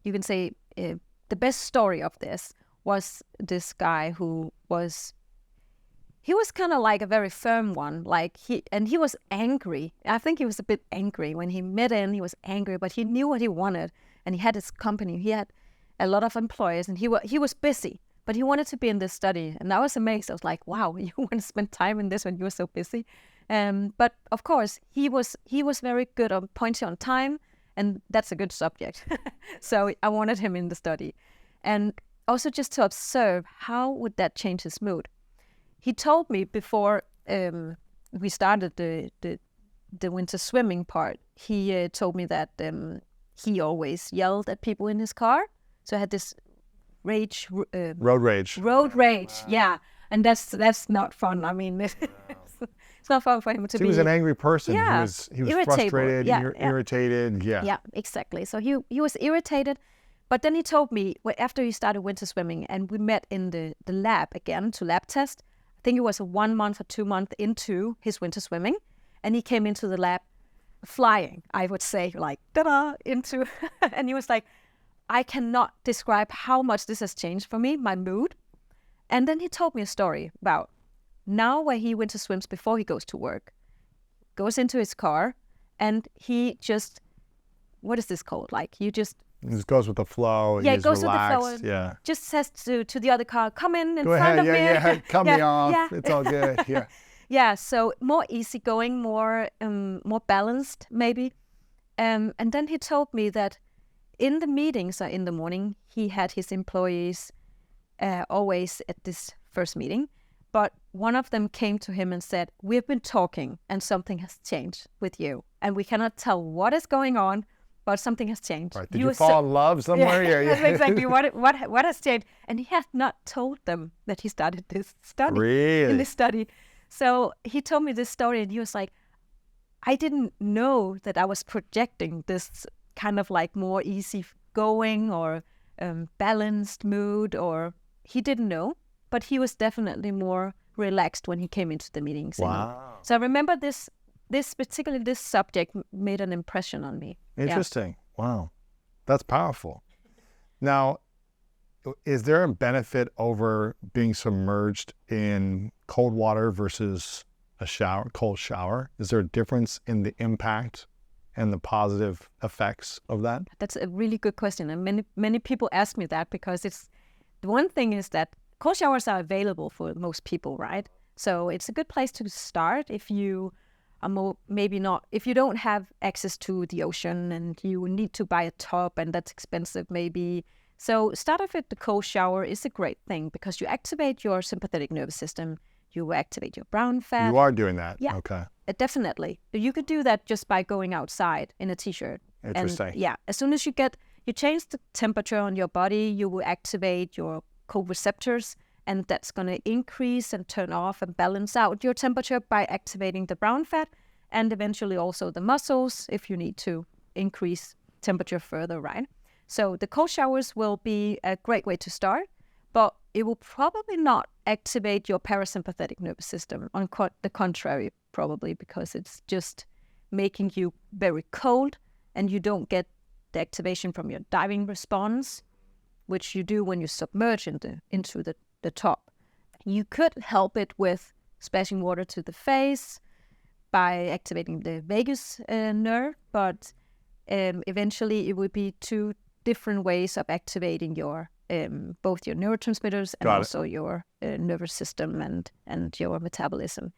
can say, the best story of this was this guy who was kind of like a very firm one, he was angry. I think he was a bit angry when he met in. He was angry, but he knew what he wanted, and he had his company. He had a lot of employees, and he was busy, but he wanted to be in this study. And I was amazed. I was like, wow, you want to spend time in this when you're so busy? But of course, he was very good on pointing on time, and that's a good subject. So I wanted him in the study, and also just to observe how would that change his mood. He told me before we started the winter swimming part. He told me that he always yelled at people in his car. So I had this rage. Road rage. Road rage, yeah, and that's not fun. I mean, it's not fun for him to be. He was an angry person. Yeah, he was frustrated, irritated. Yeah. Yeah, exactly. So he was irritated. But then he told me, after he started winter swimming and we met in the lab again to lab test, I think it was 1 month or 2 months into his winter swimming, and he came into the lab flying, I would say, like, ta-da, into, and he was like, I cannot describe how much this has changed for me, my mood. And then he told me a story about now where he winter swims before he goes to work, goes into his car, and he just, what is this called? Like, you just... He just goes with the flow. Yeah, he's goes relaxed. with the flow. Yeah. Just says to the other car, come in Go front ahead. of me. Yeah, cut me off. Yeah. It's all good. Yeah. Yeah, so more easygoing, more balanced maybe. And then he told me that in the meetings in the morning, he had his employees always at this first meeting. But one of them came to him and said, we've been talking and something has changed with you. And we cannot tell what is going on, but something has changed. Right. Did you fall in love somewhere? Yeah. That's exactly what has changed. And he had not told them that he started this study. Really? In this study. So he told me this story, and he was like, I didn't know that I was projecting this kind of like more easy going or balanced mood, or he didn't know, but he was definitely more relaxed when he came into the meetings. Wow. So I remember this subject made an impression on me. Interesting. Yeah. Wow. That's powerful. Now, is there a benefit over being submerged in cold water versus a cold shower? Is there a difference in the impact and the positive effects of that? That's a really good question. And many people ask me that, because the one thing is that cold showers are available for most people, right? So it's a good place to start if you if you don't have access to the ocean and you need to buy a tub and that's expensive maybe. So start off with the cold shower is a great thing, because you activate your sympathetic nervous system, you activate your brown fat. You are doing that? Yeah. Okay. definitely. You could do that just by going outside in a t-shirt. Interesting. And as soon as you change the temperature on your body, you will activate your cold receptors, and that's going to increase and turn off and balance out your temperature by activating the brown fat and eventually also the muscles if you need to increase temperature further, right? So the cold showers will be a great way to start, but it will probably not activate your parasympathetic nervous system. On the contrary, probably, because it's just making you very cold and you don't get the activation from your diving response, which you do when you submerge into the top. You could help it with splashing water to the face by activating the vagus nerve, but eventually it would be two different ways of activating your both your neurotransmitters and also your nervous system and your metabolism.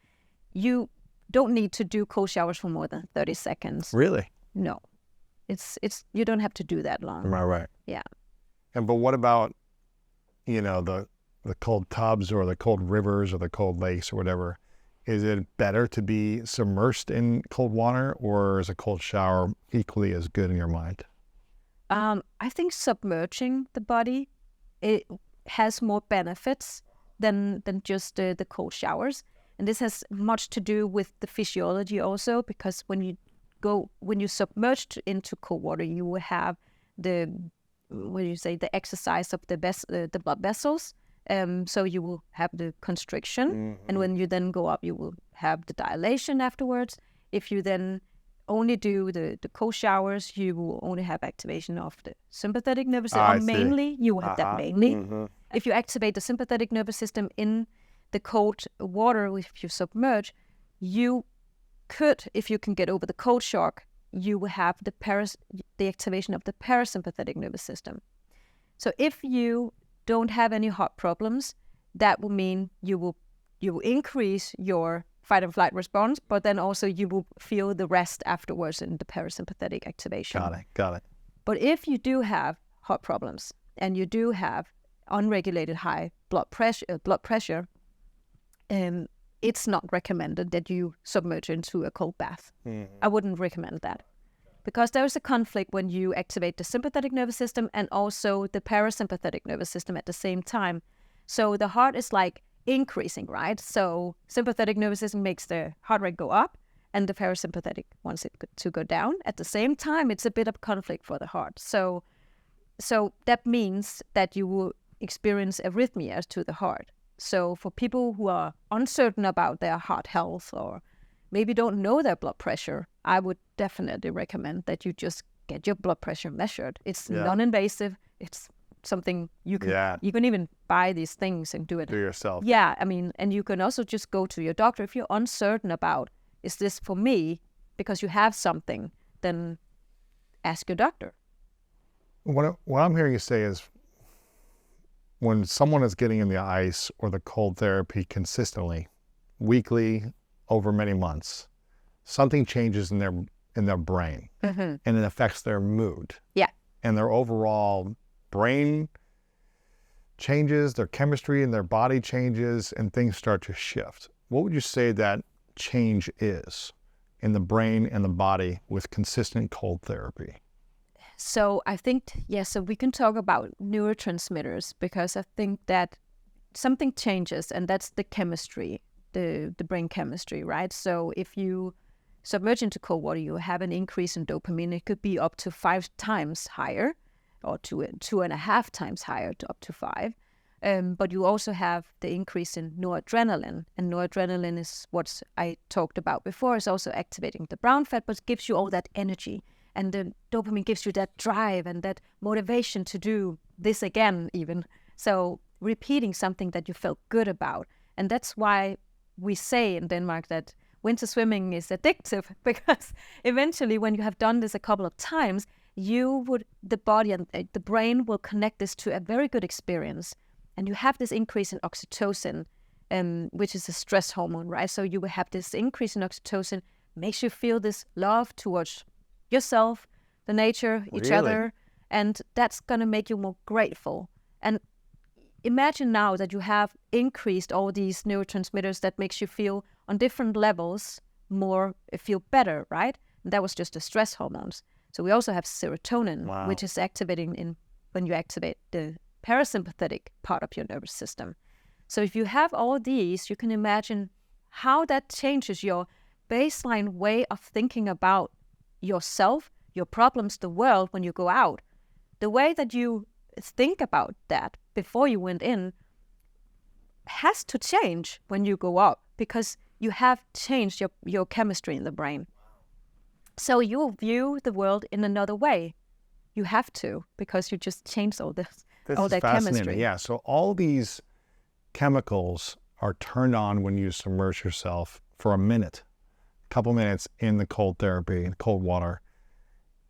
You don't need to do cold showers for more than 30 seconds. Really? No. It's you don't have to do that long. Am I right? Yeah. But what about, the cold tubs or the cold rivers or the cold lakes or whatever? Is it better to be submerged in cold water, or is a cold shower equally as good in your mind? I think submerging the body, it has more benefits than just the cold showers. And this has much to do with the physiology also, because when you submerge into cold water, you will have the exercise of the blood vessels. So you will have the constriction, and when you then go up, you will have the dilation afterwards. If you then only do the cold showers, you will only have activation of the sympathetic nervous system. Mainly, you will have that mainly. If you activate the sympathetic nervous system in the cold water, if you submerge, you could, if you can get over the cold shock, you will have the activation of the parasympathetic nervous system. So if you don't have any heart problems, that will mean you will increase your fight and flight response, but then also you will feel the rest afterwards in the parasympathetic activation. Got it. But if you do have heart problems and you do have unregulated high blood pressure, it's not recommended that you submerge into a cold bath. I wouldn't recommend that, because there is a conflict when you activate the sympathetic nervous system and also the parasympathetic nervous system at the same time. So the heart is like increasing, right? So sympathetic nervous system makes the heart rate go up and the parasympathetic wants it to go down. At the same time, it's a bit of conflict for the heart. So that means that you will experience arrhythmias to the heart. So for people who are uncertain about their heart health or maybe don't know their blood pressure, I would definitely recommend that you just get your blood pressure measured. It's non-invasive. It's something you can even buy these things and do it yourself. Yeah, I mean, and you can also just go to your doctor if you're uncertain about, is this for me? Because you have something, then ask your doctor. What I'm hearing you say is, when someone is getting in the ice or the cold therapy consistently, weekly, over many months, something changes in their brain, and it affects their mood. Yeah. And their overall brain changes, their chemistry in their body changes, and things start to shift. What would you say that change is in the brain and the body with consistent cold therapy? So I think, so we can talk about neurotransmitters, because I think that something changes, and that's the chemistry, the brain chemistry, right? So if you submerge into cold water, you have an increase in dopamine. It could be up to 5 times higher, or 2.5 times higher, to up to 5. But you also have the increase in noradrenaline, and noradrenaline is what I talked about before. It's also activating the brown fat, but gives you all that energy. And the dopamine gives you that drive and that motivation to do this again, even. So repeating something that you felt good about. And that's why we say in Denmark that winter swimming is addictive, because eventually when you have done this a couple of times, the body and the brain will connect this to a very good experience. And you have this increase in oxytocin, which is a stress hormone, right? So you will have this increase in oxytocin, makes you feel this love towards yourself, the nature, each other, and that's going to make you more grateful. And imagine now that you have increased all these neurotransmitters that makes you feel on different levels more, feel better, right? And that was just the stress hormones. So we also have serotonin, which is activating when you activate the parasympathetic part of your nervous system. So if you have all these, you can imagine how that changes your baseline way of thinking about yourself, your problems, the world when you go out. The way that you think about that before you went in has to change when you go up, because you have changed your chemistry in the brain. So you'll view the world in another way. You have to, because you just changed all that chemistry. Yeah, so all these chemicals are turned on when you submerge yourself for a minute, a couple minutes in the cold therapy, in cold water.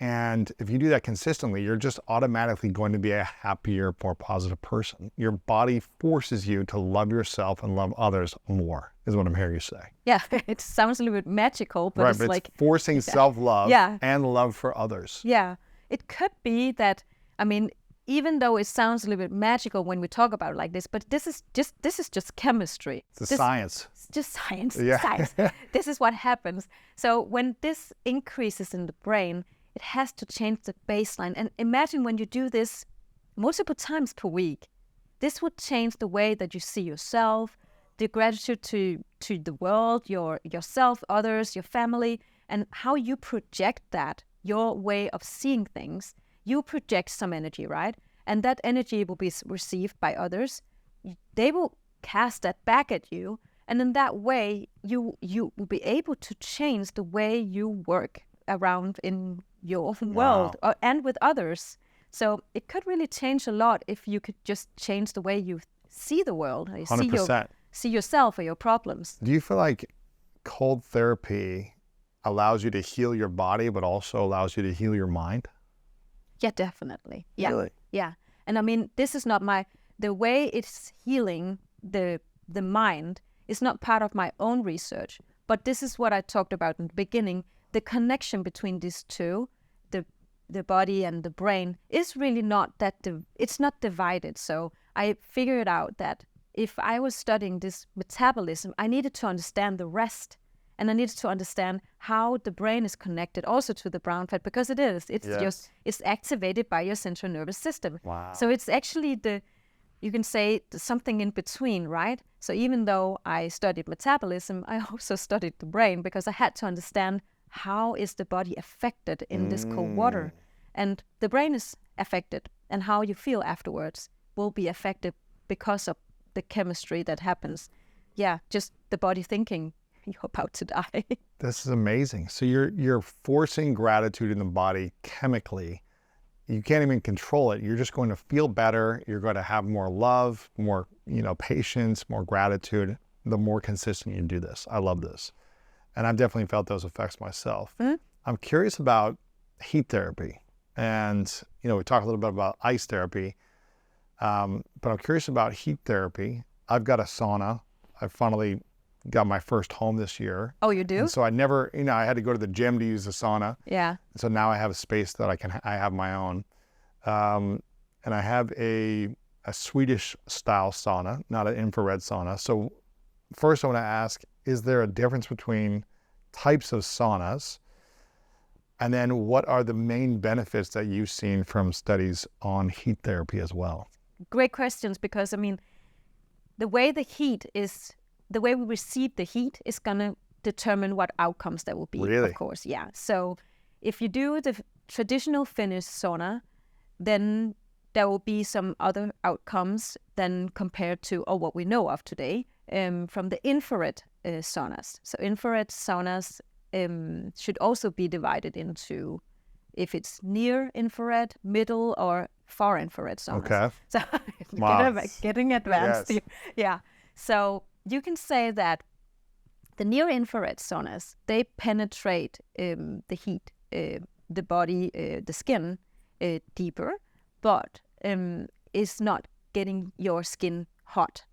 And if you do that consistently, you're just automatically going to be a happier, more positive person. Your body forces you to love yourself and love others more, is what I'm hearing you say. Yeah, it sounds a little bit magical, but right, it's but like... it's forcing self-love and love for others. Yeah, it could be that, I mean, even though it sounds a little bit magical when we talk about it like this, but this is just chemistry. It's science. It's just science. Yeah. Science. This is what happens. So when this increases in the brain, it has to change the baseline. And imagine when you do this multiple times per week, this would change the way that you see yourself, the gratitude to the world, yourself, others, your family, and how you project that, your way of seeing things. You project some energy, right? And that energy will be received by others. They will cast that back at you. And in that way, you will be able to change the way you work around in your world and with others. So it could really change a lot if you could just change the way you see the world, 100%. See yourself or your problems. Do you feel like cold therapy allows you to heal your body, but also allows you to heal your mind? Yeah, definitely. Yeah. Really? Yeah. And I mean, this is not the way it's healing the mind is not part of my own research, but this is what I talked about in the beginning. The connection between these two, the body and the brain, is really not it's not divided. So I figured out that if I was studying this metabolism, I needed to understand the rest. And I needed to understand how the brain is connected also to the brown fat, because it is. It's activated by your central nervous system. Wow. So it's actually you can say something in between, right? So even though I studied metabolism, I also studied the brain, because I had to understand how is the body affected in this cold water. And the brain is affected, and how you feel afterwards will be affected because of the chemistry that happens. Yeah, just the body thinking, you're about to die. This is amazing. So you're forcing gratitude in the body chemically. You can't even control it. You're just going to feel better. You're going to have more love, more patience, more gratitude. The more consistent you do this. I love this. And I've definitely felt those effects myself. Mm-hmm. I'm curious about heat therapy. And, we talked a little bit about ice therapy. But I'm curious about heat therapy. I've got a sauna. I finally got my first home this year. Oh, you do? And so I never, I had to go to the gym to use the sauna. Yeah. So now I have a space that I have my own. And I have a Swedish style sauna, not an infrared sauna. So first I want to ask, is there a difference between types of saunas? And then what are the main benefits that you've seen from studies on heat therapy as well? Great questions, because the way we receive the heat is going to determine what outcomes there will be. Really? Of course, yeah. So if you do the traditional Finnish sauna, then there will be some other outcomes than compared to what we know of today from the infrared saunas. So infrared saunas should also be divided into if it's near infrared, middle, or far infrared saunas. Okay. So getting advanced. Yes. Yeah. So you can say that the near infrared saunas, they penetrate the heat, the body, the skin deeper, but is not getting your skin hot.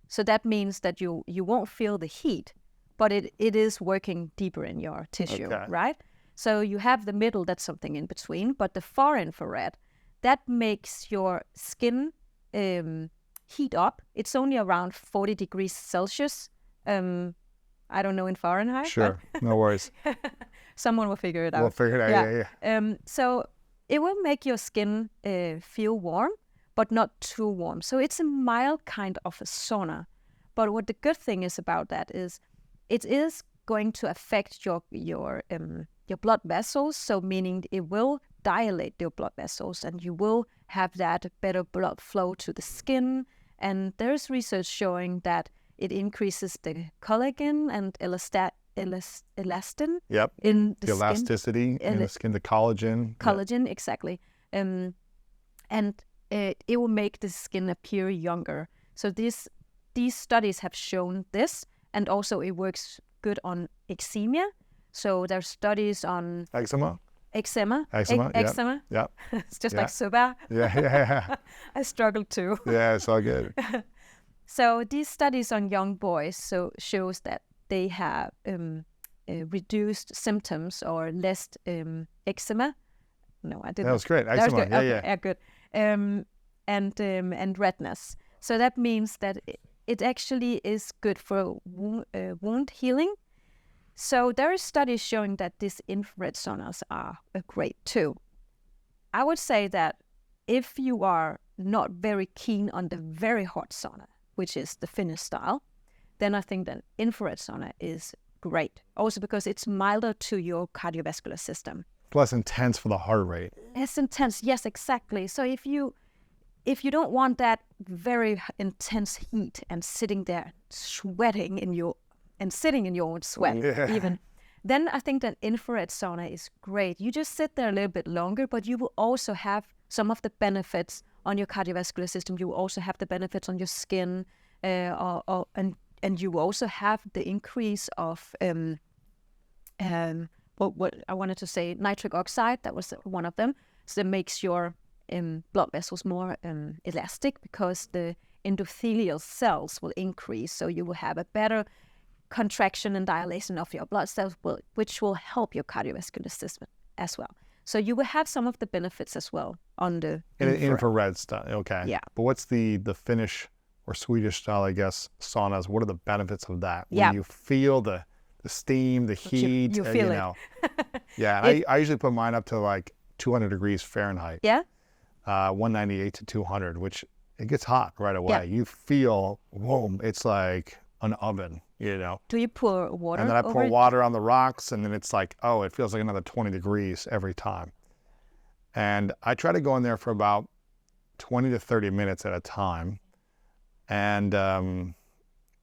So that means that you won't feel the heat, but it is working deeper in your tissue, right? So you have the middle, that's something in between, but the far infrared, that makes your skin heat up. It's only around 40 degrees Celsius. I I don't know in Fahrenheit. Sure, no worries. Someone will figure it out. We'll figure it out, yeah. So it will make your skin feel warm, but not too warm. So it's a mild kind of a sauna. But what the good thing is about that is it is going to affect your blood vessels. So meaning it will dilate your blood vessels, and you will have that better blood flow to the skin. And there's research showing that it increases the collagen and elastin Yep. in the The skin. elasticity in the skin, the collagen. Collagen, exactly. And it will make the skin appear younger. So these studies have shown this, and also it works good on eczema. So there's studies on Eczema. eczema. Yeah. It's just like Søberg. Yeah. I struggle too. Yeah, it's all good. So these studies on young boys shows that they have reduced symptoms or less eczema. No, I didn't. That was great. That was Eczema. good. Yeah, Okay, good. And redness. So that means that it actually is good for wound healing. So there are studies showing that these infrared saunas are great too. I would say that if you are not very keen on the very hot sauna, which is the Finnish style, then I think that infrared sauna is great. Also because it's milder to your cardiovascular system. It's less intense for the heart rate. Less intense, yes, exactly. So if you don't want that very intense heat and sitting there sweating sitting in your own sweat even, then I think that infrared sauna is great. You just sit there a little bit longer, but you will also have some of the benefits on your cardiovascular system. You will also have the benefits on your skin, and you will also have the increase of what I wanted to say, nitric oxide. That was one of them. So it makes your blood vessels more elastic, because the endothelial cells will increase. So you will have a better contraction and dilation of your blood cells, which will help your cardiovascular system as well. So you will have some of the benefits as well on the infrared stuff. Okay. Yeah. But what's the Finnish or Swedish style, I guess, saunas? What are the benefits of that? Yeah. When you feel the steam, the heat. You feel it. Yeah. I usually put mine up to like 200 degrees Fahrenheit. Yeah. 198 to 200, which it gets hot right away. Yeah. You feel, whoa, it's like an oven, Do you pour water? And then I over pour it? water on the rocks, and then it's like, oh, it feels like another 20 degrees every time. And I try to go in there for about 20 to 30 minutes at a time. And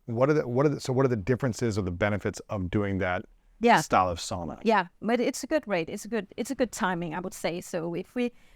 what are the differences or the benefits of doing that style of sauna? Yeah, but it's a good rate. It's a good timing, I would say. So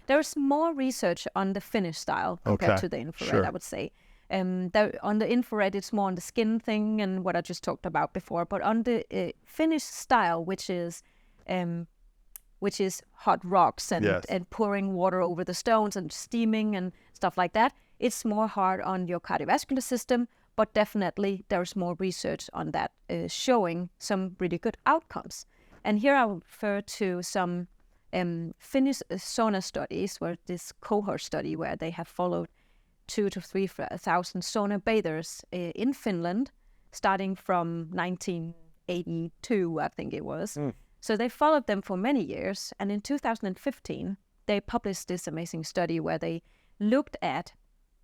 there's more research on the Finnish style compared to the infrared, I would say. On the infrared, it's more on the skin thing and what I just talked about before. But on the Finnish style, which is hot rocks and pouring water over the stones and steaming and stuff like that, it's more hard on your cardiovascular system. But definitely there's more research on that showing some really good outcomes. And here I will refer to some Finnish sauna studies, where this cohort study where they have followed 2,000 to 3,000 sauna bathers in Finland, starting from 1982, I think it was. So they followed them for many years. And in 2015, they published this amazing study where they looked at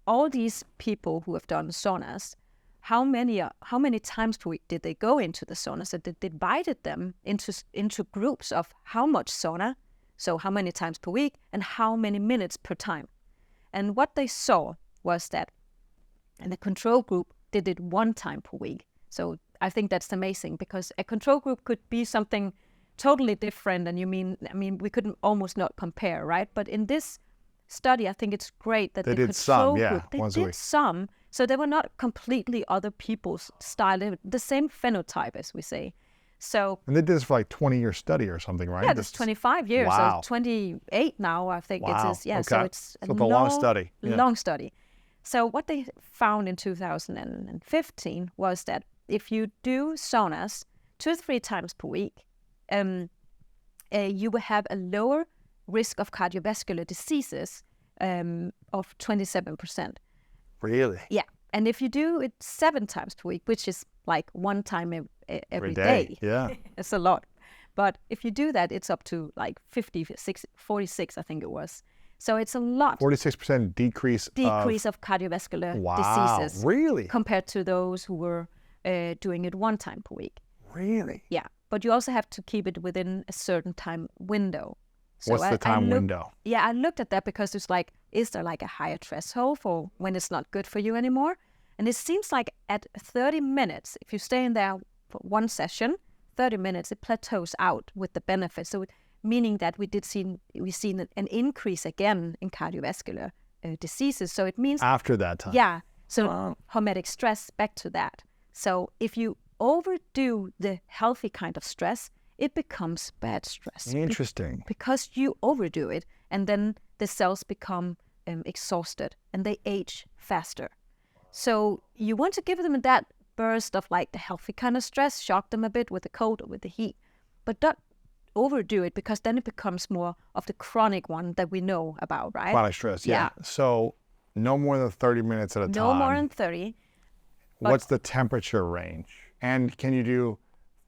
all these people who have done saunas. How many times per week did they go into the sauna? So they divided them into groups of how much sauna, so how many times per week, and how many minutes per time. And what they saw was that in the control group, they did 1 time per week. So I think that's amazing, because a control group could be something totally different, and we couldn't almost not compare, right? But in this study, I think it's great that they the did control some, group, they once a did week. some, so they were not completely other people's style, they were the same phenotype, as we say. So, and they did this for like 20-year study or something, right? Yeah, it's 25 years, wow. So 28 now, I think it is. Yeah, okay. so it's a long study. Yeah. Long study. So what they found in 2015 was that if you do saunas 2 to 3 times per week, you will have a lower risk of cardiovascular diseases of 27%. Really? Yeah. And if you do it 7 times per week, which is like one time every day. day. Yeah. It's a lot. But if you do that, it's up to like 46, I think it was. So it's a lot. 46% decrease Of cardiovascular wow, diseases. Really? Compared to those who were doing it one time per week. Really? Yeah. But you also have to keep it within a certain time window. So What's the time window? Yeah, I looked at that because it's like, is there like a higher threshold for when it's not good for you anymore? And it seems like at 30 minutes, if you stay in there for one session, 30 minutes, it plateaus out with the benefits. So meaning that we seen an increase again in cardiovascular diseases. So it means after that time. Yeah. So hormetic stress, back to that. So if you overdo the healthy kind of stress, it becomes bad stress. Interesting. Because you overdo it, and then the cells become exhausted and they age faster. So you want to give them that burst of like the healthy kind of stress, shock them a bit with the cold or with the heat, but don't overdo it, because then it becomes more of the chronic one that we know about, right? Chronic stress, yeah. So no more than 30 minutes at a time. No more than 30. What's the temperature range? And can you do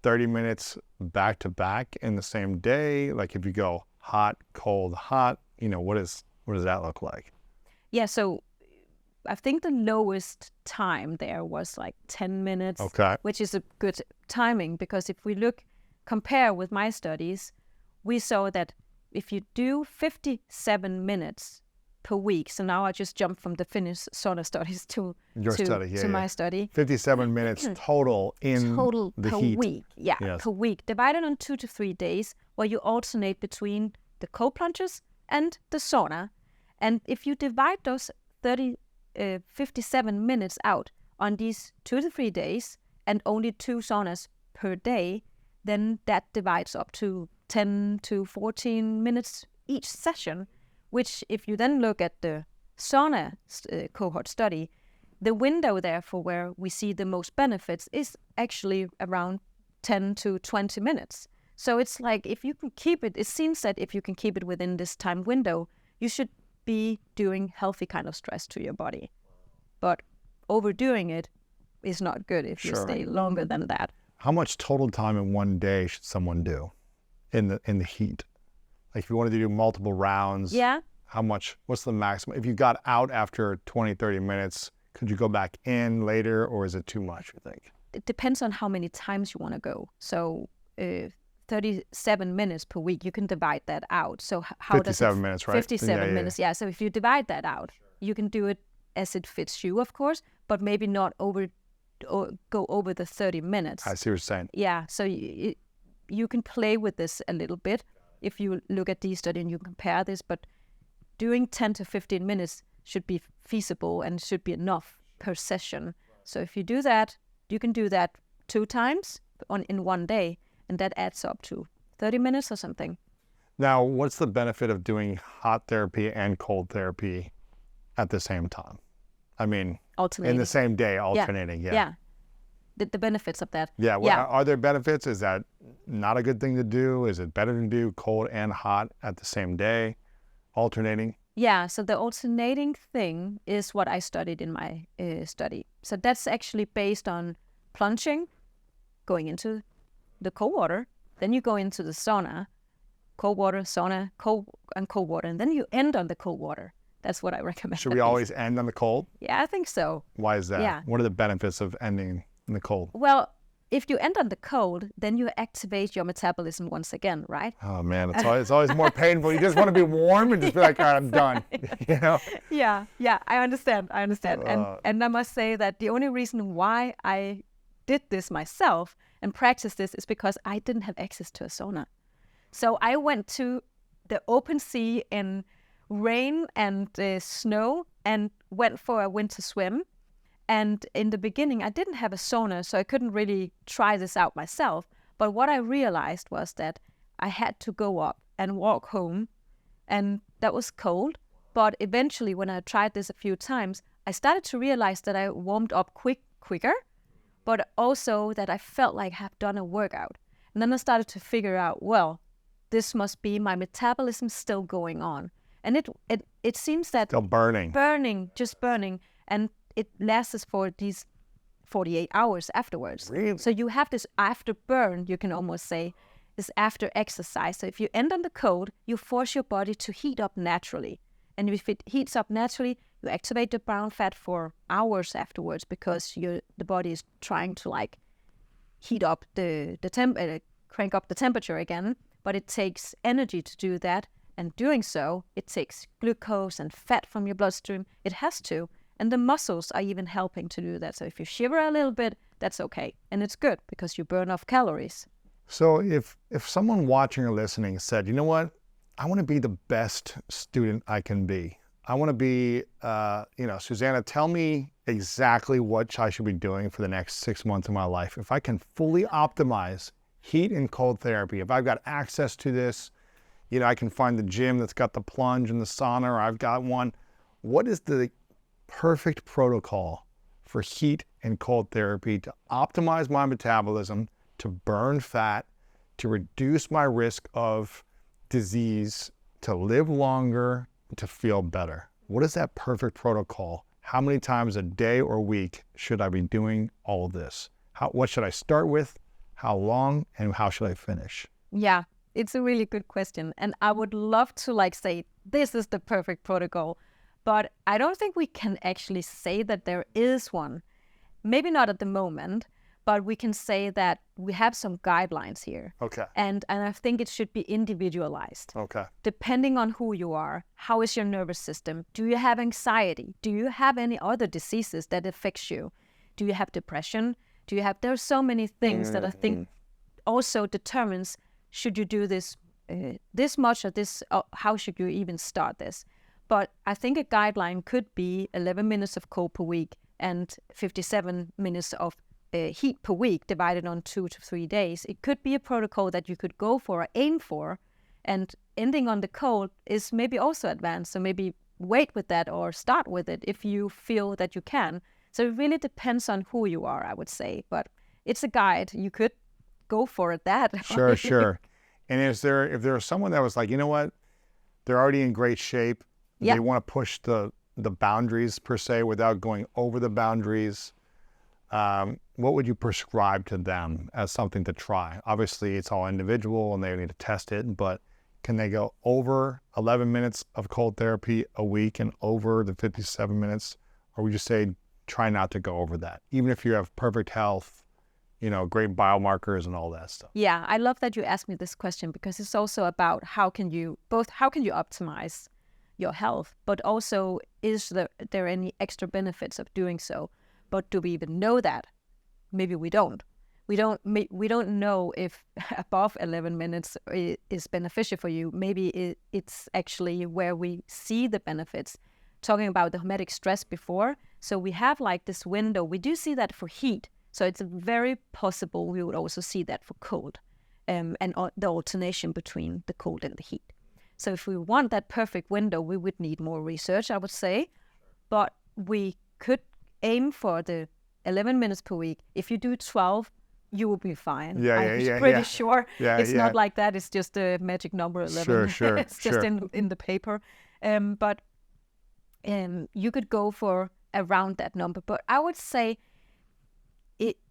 30 minutes back to back in the same day? Like if you go hot, cold, hot, what does that look like? Yeah, so I think the lowest time there was like 10 minutes, which is a good timing, because if we compare with my studies, we saw that if you do 57 minutes per week, so now I just jumped from the Finnish sauna studies to my study. 57 minutes total in the per heat. Week, yeah, yes. Per week, divided on 2 to 3 days, where you alternate between the cold plunges and the sauna. And if you divide those 57 minutes out on these 2 to 3 days and only 2 saunas per day, then that divides up to 10 to 14 minutes each session, which if you then look at the sauna cohort study, the window there for where we see the most benefits is actually around 10 to 20 minutes. So it's like if you can keep it seems that if you can keep it within this time window, you should be doing healthy kind of stress to your body. But overdoing it is not good if you stay longer than that. How much total time in one day should someone do in the heat? Like if you wanted to do multiple rounds, what's the maximum? If you got out after 20, 30 minutes, could you go back in later, or is it too much, you think? It depends on how many times you want to go. So 37 minutes per week, you can divide that out. So how 57 minutes, right? 57 minutes, yeah. So if you divide that out, you can do it as it fits you, of course, but maybe not go over the 30 minutes. I see what you're saying. Yeah, so you can play with this a little bit if you look at these studies and you compare this, but doing 10 to 15 minutes should be feasible and should be enough per session. So if you do that, you can do that 2 times in one day, and that adds up to 30 minutes or something. Now, what's the benefit of doing hot therapy and cold therapy at the same time? I mean, in the same day, alternating. Yeah. The benefits of that. Yeah. Are there benefits? Is that not a good thing to do? Is it better to do cold and hot at the same day, alternating? Yeah. So the alternating thing is what I studied in my study. So that's actually based on plunging, going into the cold water, then you go into the sauna, cold water, sauna, cold water, and then you end on the cold water. That's what I recommend. Should we always end on the cold? Yeah, I think so. Why is that? Yeah. What are the benefits of ending in the cold? Well, if you end on the cold, then you activate your metabolism once again, right? Oh man, it's always more painful. You just want to be warm and just be like, all right, I'm done. Yeah, I understand. And I must say that the only reason why I did this myself and practiced this is because I didn't have access to a sauna. So I went to the open sea in rain and snow and went for a winter swim. And in the beginning, I didn't have a sauna, so I couldn't really try this out myself. But what I realized was that I had to go up and walk home, and that was cold. But eventually, when I tried this a few times, I started to realize that I warmed up quicker, but also that I felt like I had done a workout. And then I started to figure out, well, this must be my metabolism still going on. And it seems that still burning, just burning, and it lasts for 48 hours afterwards. Really? So you have this afterburn, you can almost say, is after exercise. So if you end on the cold, you force your body to heat up naturally. And if it heats up naturally, you activate the brown fat for hours afterwards because the body is trying to like heat up crank up the temperature again. But it takes energy to do that. And doing so, it takes glucose and fat from your bloodstream. It has to. And the muscles are even helping to do that. So if you shiver a little bit, that's okay. And it's good because you burn off calories. So if someone watching or listening said, you know what, I want to be the best student I can be. I want to be, Susanna, tell me exactly what I should be doing for the next 6 months of my life. If I can fully optimize heat and cold therapy, if I've got access to this, I can find the gym that's got the plunge and the sauna, or I've got one. What is the perfect protocol for heat and cold therapy to optimize my metabolism, to burn fat, to reduce my risk of disease, to live longer, to feel better? What is that perfect protocol? How many times a day or week should I be doing all of this? What should I start with? How long? And how should I finish? Yeah, it's a really good question. And I would love to say, this is the perfect protocol. But I don't think we can actually say that there is one. Maybe not at the moment, but we can say that we have some guidelines here. Okay. And I think it should be individualized. Okay. Depending on who you are, how is your nervous system? Do you have anxiety? Do you have any other diseases that affects you? Do you have depression? There are so many things that I think also determines, should you do this this much or this, how should you even start this? But I think a guideline could be 11 minutes of cold per week and 57 minutes of heat per week divided on 2 to 3 days. It could be a protocol that you could go for or aim for, and ending on the cold is maybe also advanced. So maybe wait with that or start with it if you feel that you can. So it really depends on who you are, I would say. But it's a guide. You could go for it that. Sure. And if there's someone that was like, you know what, they're already in great shape, Yeah. they want to push the boundaries per se without going over the boundaries, what would you prescribe to them as something to try? Obviously, it's all individual and they need to test it, but can they go over 11 minutes of cold therapy a week and over the 57 minutes? Or would you say try not to go over that, even if you have perfect health, great biomarkers and all that stuff? Yeah, I love that you asked me this question because it's also about how can you optimize your health, but also is there any extra benefits of doing so? But do we even know that? Maybe we don't. We don't know if above 11 minutes is beneficial for you. Maybe it's actually where we see the benefits. Talking about the hormetic stress before, so we have this window. We do see that for heat, so it's very possible we would also see that for cold, and the alternation between the cold and the heat. So if we want that perfect window, we would need more research, I would say, but we could aim for the 11 minutes per week. If you do 12, you will be fine. I'm pretty sure it's not like that. It's just a magic number 11. Sure. It's just in the paper. But you could go for around that number. But I would say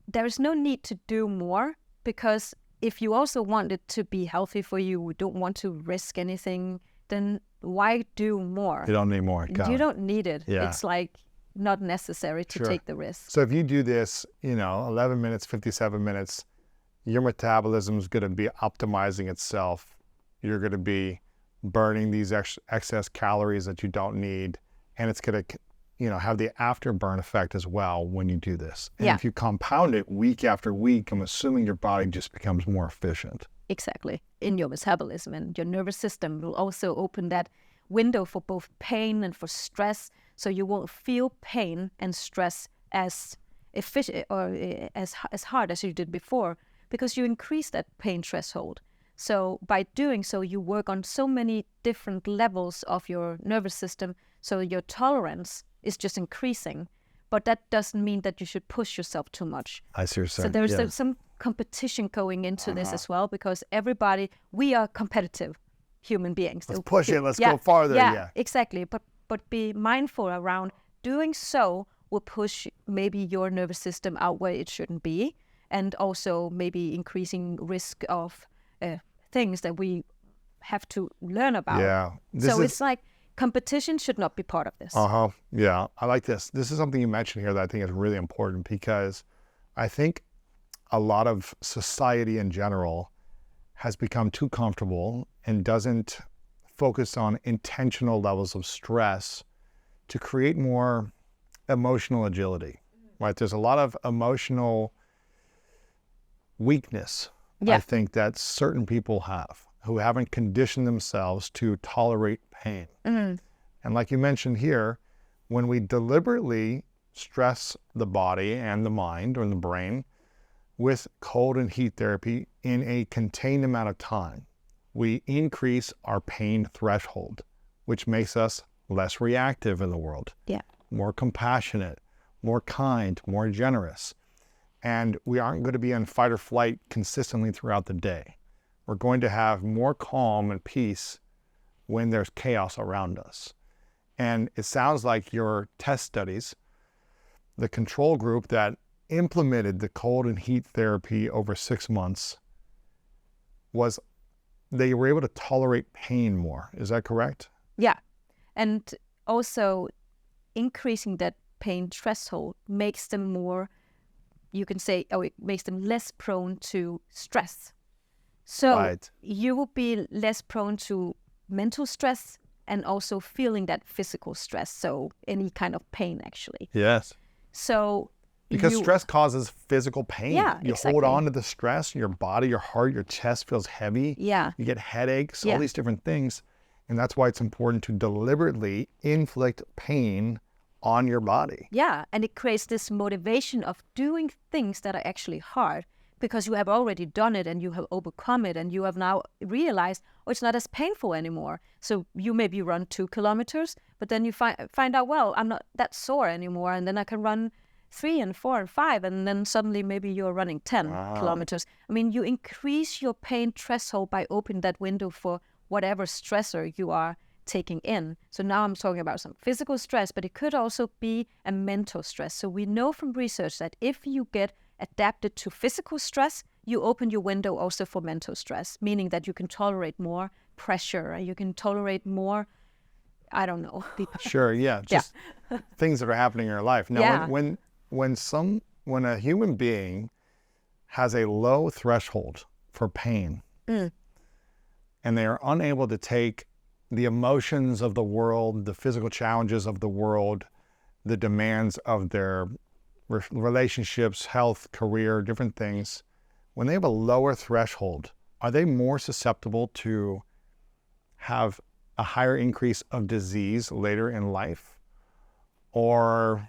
there is no need to do more, because if you also want it to be healthy for you, don't want to risk anything, then why do more? You don't need more. You don't need it. Yeah. It's not necessary to take the risk. So if you do this, 11 minutes, 57 minutes, your metabolism is going to be optimizing itself. You're going to be burning these excess calories that you don't need, and it's going to have the afterburn effect as well when you do this. And if you compound it week after week, I'm assuming your body just becomes more efficient. Exactly. In your metabolism, and your nervous system will also open that window for both pain and for stress, so you won't feel pain and stress as efficient or as hard as you did before, because you increase that pain threshold. So by doing so, you work on so many different levels of your nervous system, so your tolerance is just increasing. But that doesn't mean that you should push yourself too much. I see what you're saying. So there's some competition going into this as well, because we are competitive human beings. Let's push it. Let's go farther. Yeah, exactly. But be mindful around doing so will push maybe your nervous system out where it shouldn't be, and also maybe increasing risk of things that we have to learn about. Yeah. It's like competition should not be part of this. Yeah, I like this. This is something you mentioned here that I think is really important, because I think a lot of society in general has become too comfortable and doesn't focus on intentional levels of stress to create more emotional agility, right? There's a lot of emotional weakness, I think, that certain people have who haven't conditioned themselves to tolerate pain. And like you mentioned here, when we deliberately stress the body and the mind or the brain with cold and heat therapy in a contained amount of time, we increase our pain threshold, which makes us less reactive in the world, more compassionate, more kind, more generous. And we aren't going to be in fight or flight consistently throughout the day. We're going to have more calm and peace when there's chaos around us. And it sounds like your test studies, the control group that implemented the cold and heat therapy over 6 months, they were able to tolerate pain more. Is that correct? Yeah. And also increasing that pain threshold makes them more, you can say, it makes them less prone to stress. So you will be less prone to mental stress and also feeling that physical stress. So any kind of pain, actually. Yes. So because stress causes physical pain. Yeah, you hold on to the stress, your body, your heart, your chest feels heavy. Yeah. You get headaches, all these different things. And that's why it's important to deliberately inflict pain on your body. Yeah, and it creates this motivation of doing things that are actually hard, because you have already done it and you have overcome it, and you have now realized, it's not as painful anymore. So you maybe run 2 kilometers, but then you find out, well, I'm not that sore anymore, and then I can run 3 and 4 and 5, and then suddenly maybe you're running 10 kilometers. I mean, you increase your pain threshold by opening that window for whatever stressor you are taking in. So now I'm talking about some physical stress, but it could also be a mental stress. So we know from research that if you get adapted to physical stress, you open your window also for mental stress, meaning that you can tolerate more pressure, you can tolerate more, I don't know. Sure, just things that are happening in your life. Now, when a human being has a low threshold for pain, and they are unable to take the emotions of the world, the physical challenges of the world, the demands of their relationships, health, career, different things, when they have a lower threshold, are they more susceptible to have a higher increase of disease later in life? Or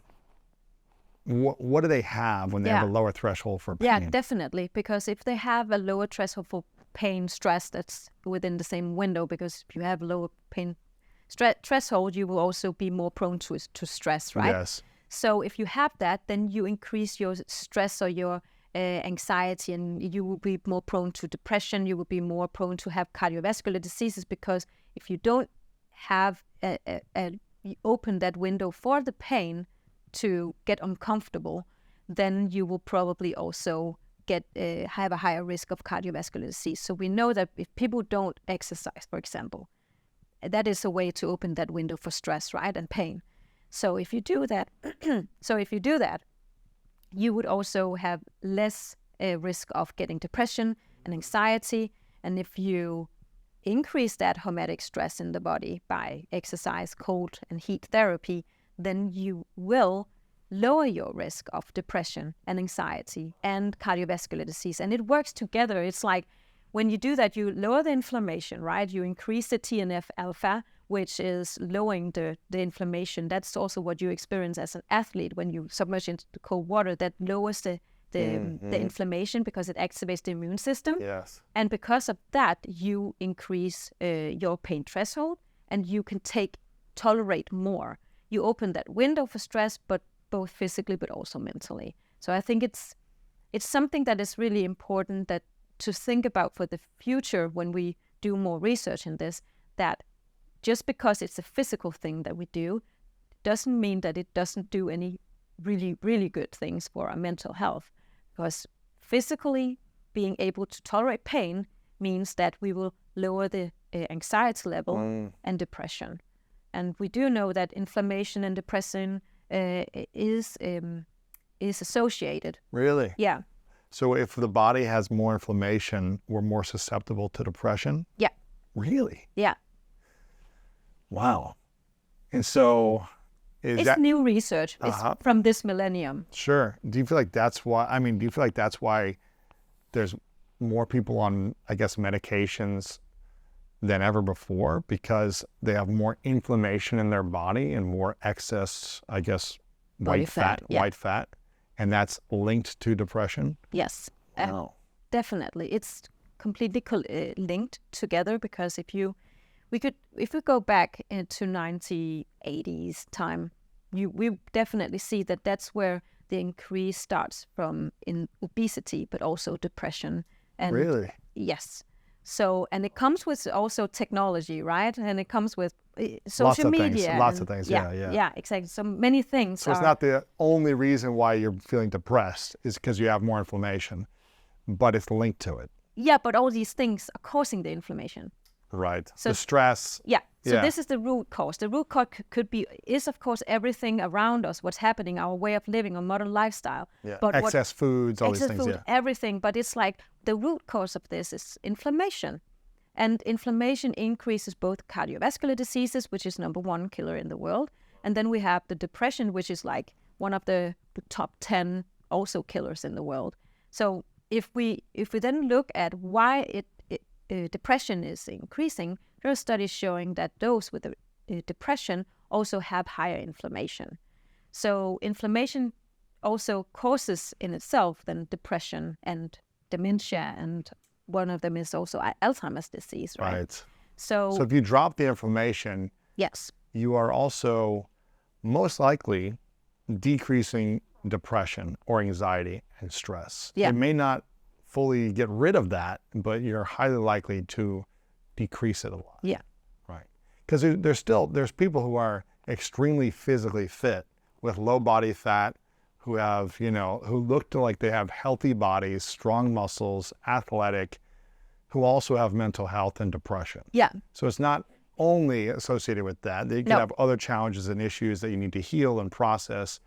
what do they have when they have a lower threshold for pain? Yeah, definitely. Because if they have a lower threshold for pain, stress, that's within the same window, because if you have lower pain threshold, you will also be more prone to stress, right? Yes. So if you have that, then you increase your stress or your anxiety, and you will be more prone to depression. You will be more prone to have cardiovascular diseases, because if you don't have you open that window for the pain to get uncomfortable, then you will probably also have a higher risk of cardiovascular disease. So we know that if people don't exercise, for example, that is a way to open that window for stress, right, and pain. So if you do that, you would also have less risk of getting depression and anxiety. And if you increase that hormetic stress in the body by exercise, cold and heat therapy, then you will lower your risk of depression and anxiety and cardiovascular disease. And it works together. It's like when you do that, you lower the inflammation, right? You increase the TNF alpha, which is lowering the inflammation. That's also what you experience as an athlete when you submerge into the cold water. That lowers the inflammation because it activates the immune system. Yes. And because of that, you increase your pain threshold, and you can tolerate more. You open that window for stress, but both physically but also mentally. So I think it's something that is really important to think about for the future when we do more research in this, that just because it's a physical thing that we do doesn't mean that it doesn't do any really, really good things for our mental health, because physically being able to tolerate pain means that we will lower the anxiety level and depression. And we do know that inflammation and depression is associated. Really? Yeah. So if the body has more inflammation, we're more susceptible to depression? Yeah. Really? Yeah. Wow. And so it's new research. It's from this millennium. Sure. Do you feel like that's why there's more people on, I guess, medications than ever before, because they have more inflammation in their body and more excess, I guess, white fat, and that's linked to depression? Yes. Wow. Definitely. It's completely linked together, because if we go back into 1980s time, we definitely see that that's where the increase starts from in obesity, but also depression. And really? Yes. So, and it comes with also technology, right? And it comes with social media. Lots of things. Yeah, exactly. So many things. So it's not the only reason why you're feeling depressed is because you have more inflammation, but it's linked to it. Yeah, but all these things are causing the inflammation. Right. So the stress. Yeah. So this is the root cause. The root cause is of course everything around us, what's happening, our way of living, our modern lifestyle. Yeah. But excess foods, all these things. Everything. But it's like the root cause of this is inflammation. And inflammation increases both cardiovascular diseases, which is number 1 killer in the world. And then we have the depression, which is like one of the top 10 also killers in the world. So if we then look at why depression is increasing, there are studies showing that those with depression also have higher inflammation. So inflammation also causes in itself then depression and dementia, and one of them is also Alzheimer's disease, right? Right. So if you drop the inflammation, yes, you are also most likely decreasing depression or anxiety and stress. Yeah. It may not fully get rid of that, but you're highly likely to decrease it a lot. Yeah. Right. Because there's people who are extremely physically fit with low body fat, who have, who look like they have healthy bodies, strong muscles, athletic, who also have mental health and depression. Yeah. So it's not only associated with that. They can have other challenges and issues that you need to heal and process,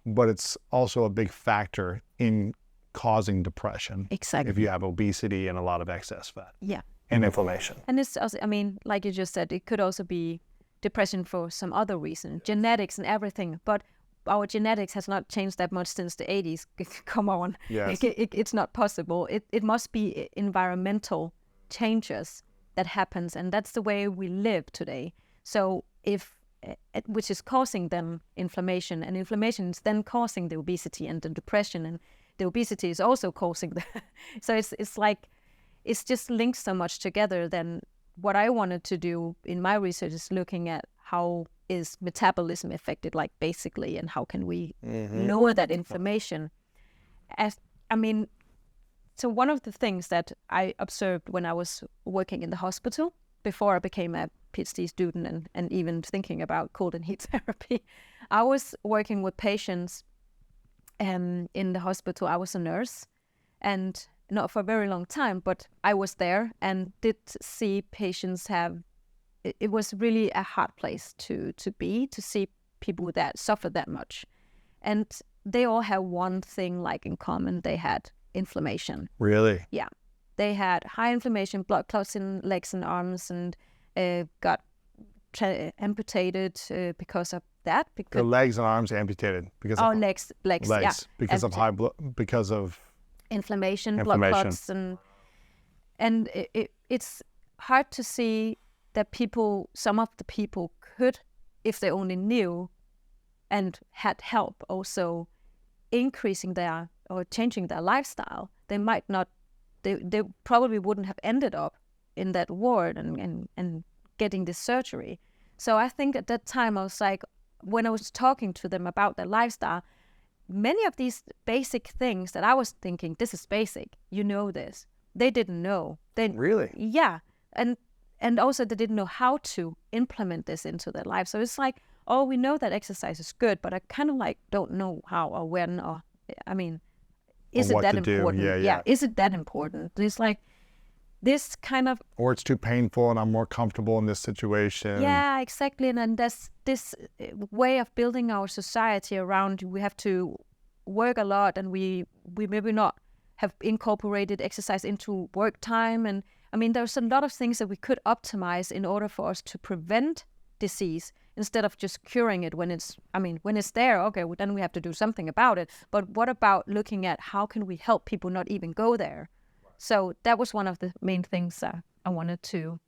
but it's also a big factor in causing depression. Exactly. If you have obesity and a lot of excess fat. Yeah. And inflammation. And it's also, like you just said, it could also be depression for some other reason, genetics and everything. But our genetics has not changed that much since the 80s. Come on. Yes. It's not possible. It must be environmental changes that happens, and that's the way we live today. So which is causing then inflammation, and inflammation is then causing the obesity and the depression, and the obesity is also causing so it's just linked so much together. Then what I wanted to do in my research is looking at how is metabolism affected, like basically, and how can we lower that inflammation. So one of the things that I observed when I was working in the hospital before I became a PhD student and even thinking about cold and heat therapy, I was working with patients in the hospital. I was a nurse, and not for a very long time, but I was there and did see patients have, it was really a hard place to be, to see people that suffer that much. And they all have one thing like in common. They had inflammation. Really? Yeah. They had high inflammation, blood clots in legs and arms, and got amputated because of that. The legs and arms amputated because of legs, yeah. Because of high blood, because of inflammation, blood clots, and it's hard to see that some of the people could, if they only knew and had help also increasing their or changing their lifestyle, they might not, they probably wouldn't have ended up in that ward and getting this surgery. So I think at that time I was like, when I was talking to them about their lifestyle, many of these basic things that I was thinking, this is basic, this, they didn't know. Really? Yeah. And also they didn't know how to implement this into their life. So it's like oh, we know that exercise is good, but I kind of like don't know how or when, or I mean, is it that important? Yeah. Is it that important? It's like this kind of, or it's too painful and I'm more comfortable in this situation. yeah, exactly. And then there's this way of building our society around, we have to work a lot, and we maybe not have incorporated exercise into work time. And I mean, there's a lot of things that we could optimize in order for us to prevent disease instead of just curing it when it's, I mean, when it's there, okay, well, then we have to do something about it. But what about looking at how can we help people not even go there? So that was one of the main things I wanted to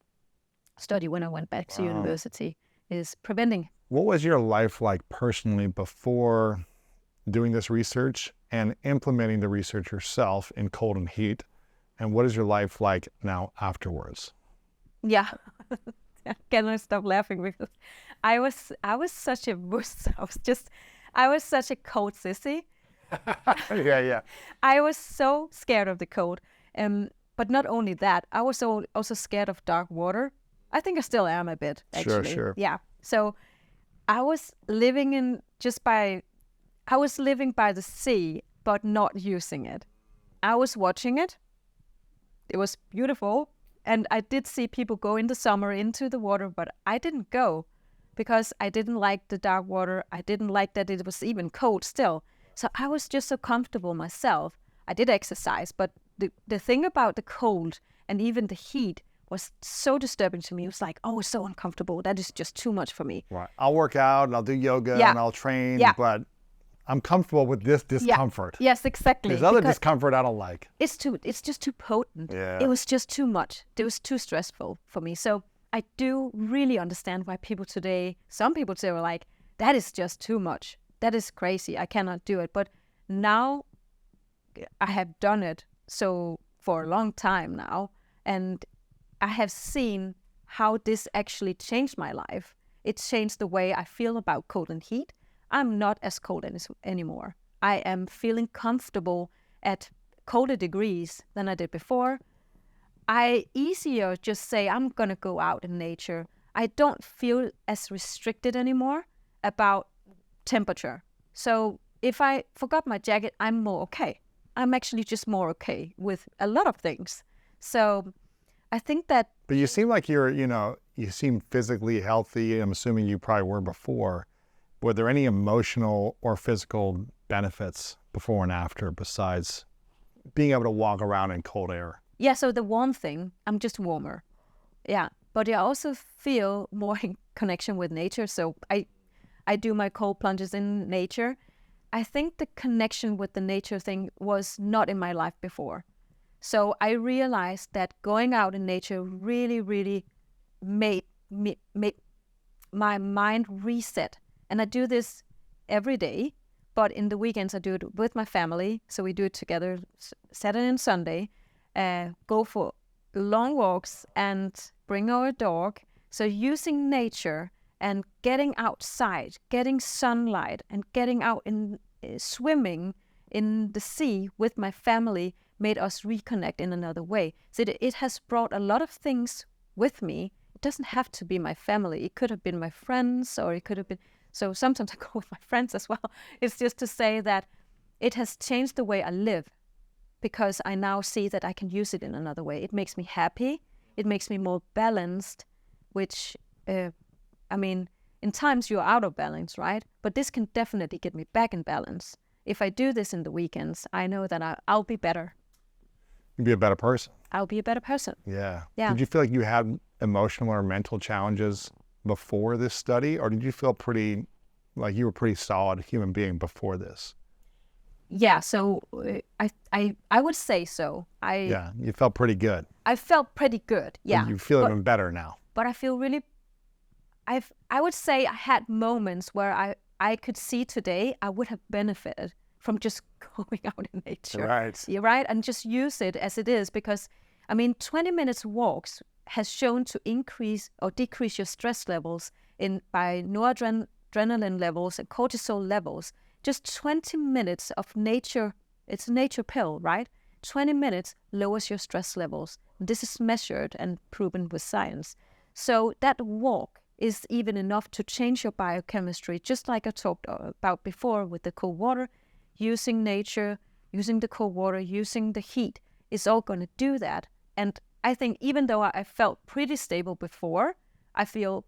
study when I went back to university, is preventing. What was your life like personally before doing this research and implementing the research yourself in cold and heat? And what is your life like now afterwards? Yeah. Can I stop laughing? Because I was such a wuss. I was such a cold sissy. Yeah. I was so scared of the cold. But not only that, I was also scared of dark water. I think I still am a bit, actually. Sure. Yeah. So I was living by the sea, but not using it. I was watching it. It was beautiful. And I did see people go in the summer into the water, but I didn't go because I didn't like the dark water. I didn't like that it was even cold still. So I was just so comfortable myself. I did exercise, but the thing about the cold and even the heat was so disturbing to me. It was like, oh, it's so uncomfortable. That is just too much for me. Right. I'll work out and I'll do yoga and I'll train, but I'm comfortable with this discomfort. Yeah. Yes, exactly. There's other discomfort I don't like. It's just too potent. Yeah. It was just too much. It was too stressful for me. So I do really understand why some people today were like, that is just too much. That is crazy. I cannot do it. But now I have done it so for a long time now, and I have seen how this actually changed my life. It changed the way I feel about cold and heat. I'm not as cold anymore. I am feeling comfortable at colder degrees than I did before. I easier just say I'm gonna go out in nature. I don't feel as restricted anymore about temperature. So if I forgot my jacket, I'm more okay. I'm actually just more okay with a lot of things. So I think that... But you seem like you seem physically healthy. I'm assuming you probably were before. Were there any emotional or physical benefits before and after besides being able to walk around in cold air? Yeah, so the warm thing, I'm just warmer. Yeah, but I also feel more in connection with nature. So I do my cold plunges in nature. I think the connection with the nature thing was not in my life before. So I realized that going out in nature really, really made my mind reset. And I do this every day, but in the weekends I do it with my family. So we do it together Saturday and Sunday, go for long walks and bring our dog. So using nature and getting outside, getting sunlight, and getting out in swimming in the sea with my family made us reconnect in another way. So it has brought a lot of things with me. It doesn't have to be my family. It could have been my friends, or it could have been... So sometimes I go with my friends as well. It's just to say that it has changed the way I live, because I now see that I can use it in another way. It makes me happy. It makes me more balanced, which... I mean, in times you're out of balance, right? But this can definitely get me back in balance. If I do this in the weekends, I know that I'll be better. You'd be a better person. I'll be a better person. Yeah. Yeah. Did you feel like you had emotional or mental challenges before this study, or did you feel pretty, like you were a pretty solid human being before this? Yeah, so I would say so. Yeah, you felt pretty good. I felt pretty good, yeah. And you feel even better now. But I feel really... I would say I had moments where I could see today I would have benefited from just going out in nature. Right. You're right, and just use it as it is, because, I mean, 20 minutes walks has shown to increase or decrease your stress levels by noradrenaline levels and cortisol levels. Just 20 minutes of nature, it's a nature pill, right? 20 minutes lowers your stress levels. This is measured and proven with science. So that walk is even enough to change your biochemistry, just like I talked about before with the cold water. Using nature, using the cold water, using the heat is all going to do that. And I think even though I felt pretty stable before, I feel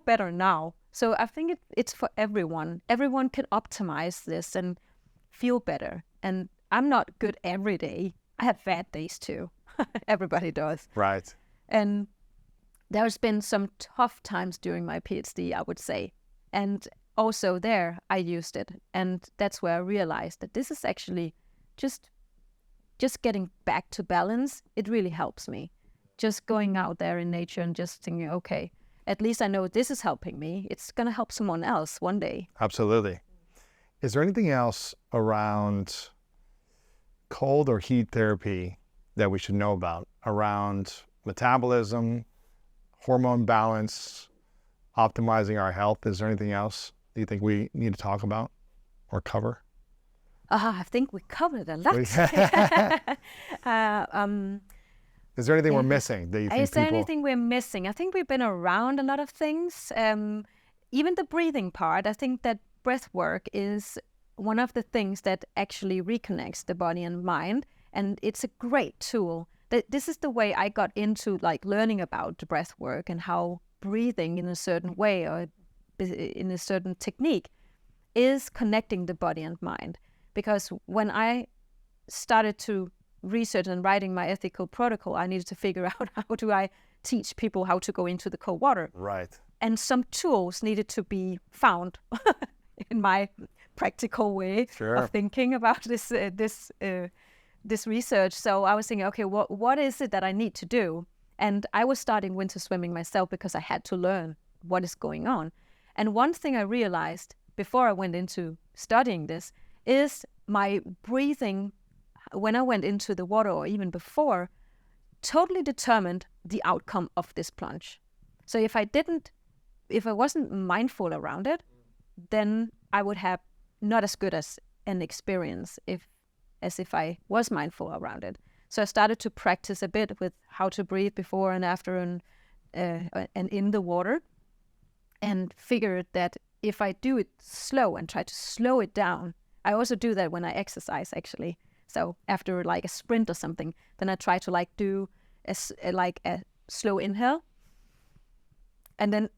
better now. So I think it's for everyone. Everyone can optimize this and feel better. And I'm not good every day. I have bad days too. Everybody does. Right. And there's been some tough times during my PhD, I would say. And also there, I used it. And that's where I realized that this is actually just getting back to balance. It really helps me. Just going out there in nature and just thinking, okay, at least I know this is helping me. It's going to help someone else one day. Absolutely. Is there anything else around cold or heat therapy that we should know about around metabolism, hormone balance, optimizing our health? Is there anything else that you think we need to talk about or cover? I think we covered a lot. Is there anything we're missing that you think Is there anything we're missing? I think we've been around a lot of things. Even the breathing part, I think that breath work is one of the things that actually reconnects the body and mind. And it's a great tool. This is the way I got into like learning about the breath work and how breathing in a certain way or in a certain technique is connecting the body and mind. Because when I started to research and writing my ethical protocol, I needed to figure out how do I teach people how to go into the cold water. Right. And some tools needed to be found in my practical way of thinking about this research. So I was thinking, okay, what is it that I need to do? And I was starting winter swimming myself because I had to learn what is going on. And one thing I realized before I went into studying this is my breathing, when I went into the water or even before, totally determined the outcome of this plunge. So if I wasn't mindful around it, then I would have not as good as an experience as if I was mindful around it. So I started to practice a bit with how to breathe before and after and in the water, and figured that if I do it slow and try to slow it down, I also do that when I exercise actually. So after like a sprint or something, then I try to like do a slow inhale, and then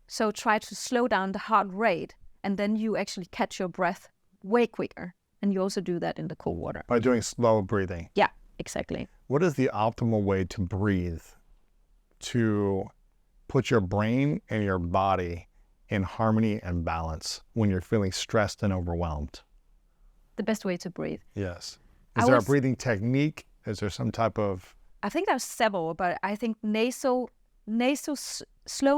so try to slow down the heart rate, and then you actually catch your breath way quicker. And you also do that in the cold water. By doing slow breathing. Yeah, exactly. What is the optimal way to breathe to put your brain and your body in harmony and balance when you're feeling stressed and overwhelmed? The best way to breathe. Yes. Is there a breathing technique? Is there some type of... I think there's several, but I think slow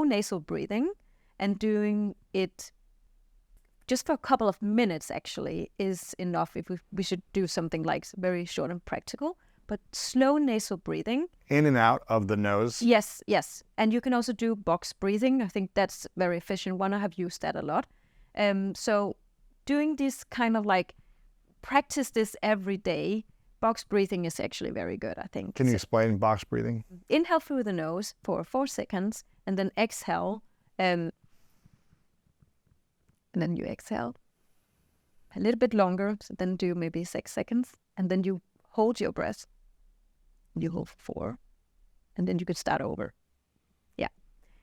nasal breathing and doing it just for a couple of minutes actually is enough. If we should do something like very short and practical, but slow nasal breathing. In and out of the nose? Yes. And you can also do box breathing. I think that's very efficient one. I have used that a lot. So doing this kind of like practice this every day, box breathing is actually very good, I think. Can you explain box breathing? Inhale through the nose for 4 seconds and then exhale. And then you exhale a little bit longer, so then do maybe 6 seconds, and then you hold your breath. You hold 4, and then you could start over. Yeah.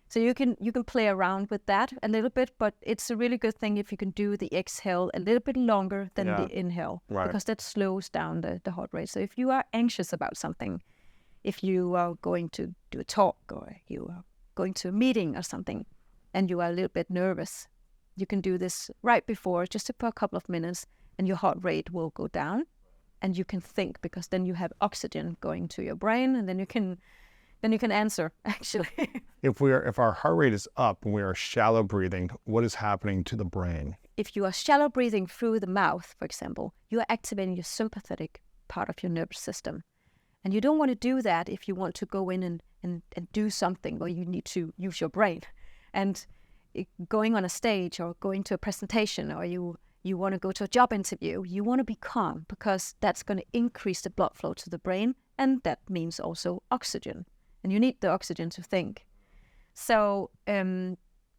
So you can play around with that a little bit, but it's a really good thing if you can do the exhale a little bit longer than the inhale, because that slows down the heart rate. So if you are anxious about something, if you are going to do a talk or you are going to a meeting or something, and you are a little bit nervous, you can do this right before, just for a couple of minutes, and your heart rate will go down, and you can think, because then you have oxygen going to your brain, and then you can answer actually. If our heart rate is up and we are shallow breathing, what is happening to the brain? If you are shallow breathing through the mouth, for example, you are activating your sympathetic part of your nervous system, and you don't want to do that if you want to go in and do something where you need to use your brain. And going on a stage or going to a presentation, or you want to go to a job interview, you want to be calm, because that's going to increase the blood flow to the brain, and that means also oxygen. And you need the oxygen to think. So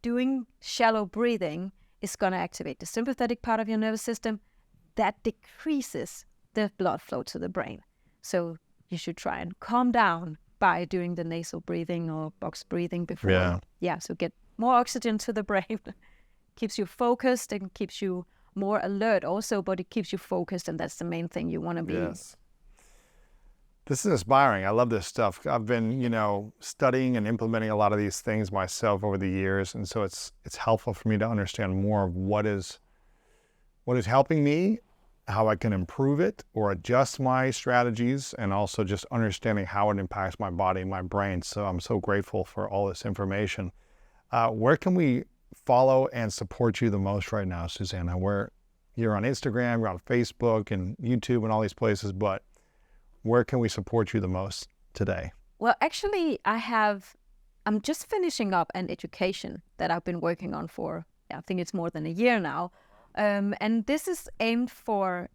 doing shallow breathing is going to activate the sympathetic part of your nervous system. That decreases the blood flow to the brain. So you should try and calm down by doing the nasal breathing or box breathing before. Yeah, so get more oxygen to the brain. Keeps you focused and keeps you more alert also, but it keeps you focused, and that's the main thing you want to be. Yes. This is inspiring. I love this stuff. I've been, studying and implementing a lot of these things myself over the years, and so it's helpful for me to understand more of what is helping me, how I can improve it or adjust my strategies, and also just understanding how it impacts my body and my brain. So I'm so grateful for all this information. Where can we follow and support you the most right now, Susanna? Where you're on Instagram, you're on Facebook and YouTube and all these places, but where can we support you the most today? Well, actually, I'm just finishing up an education that I've been working on for, I think it's more than a year now. And this is aimed for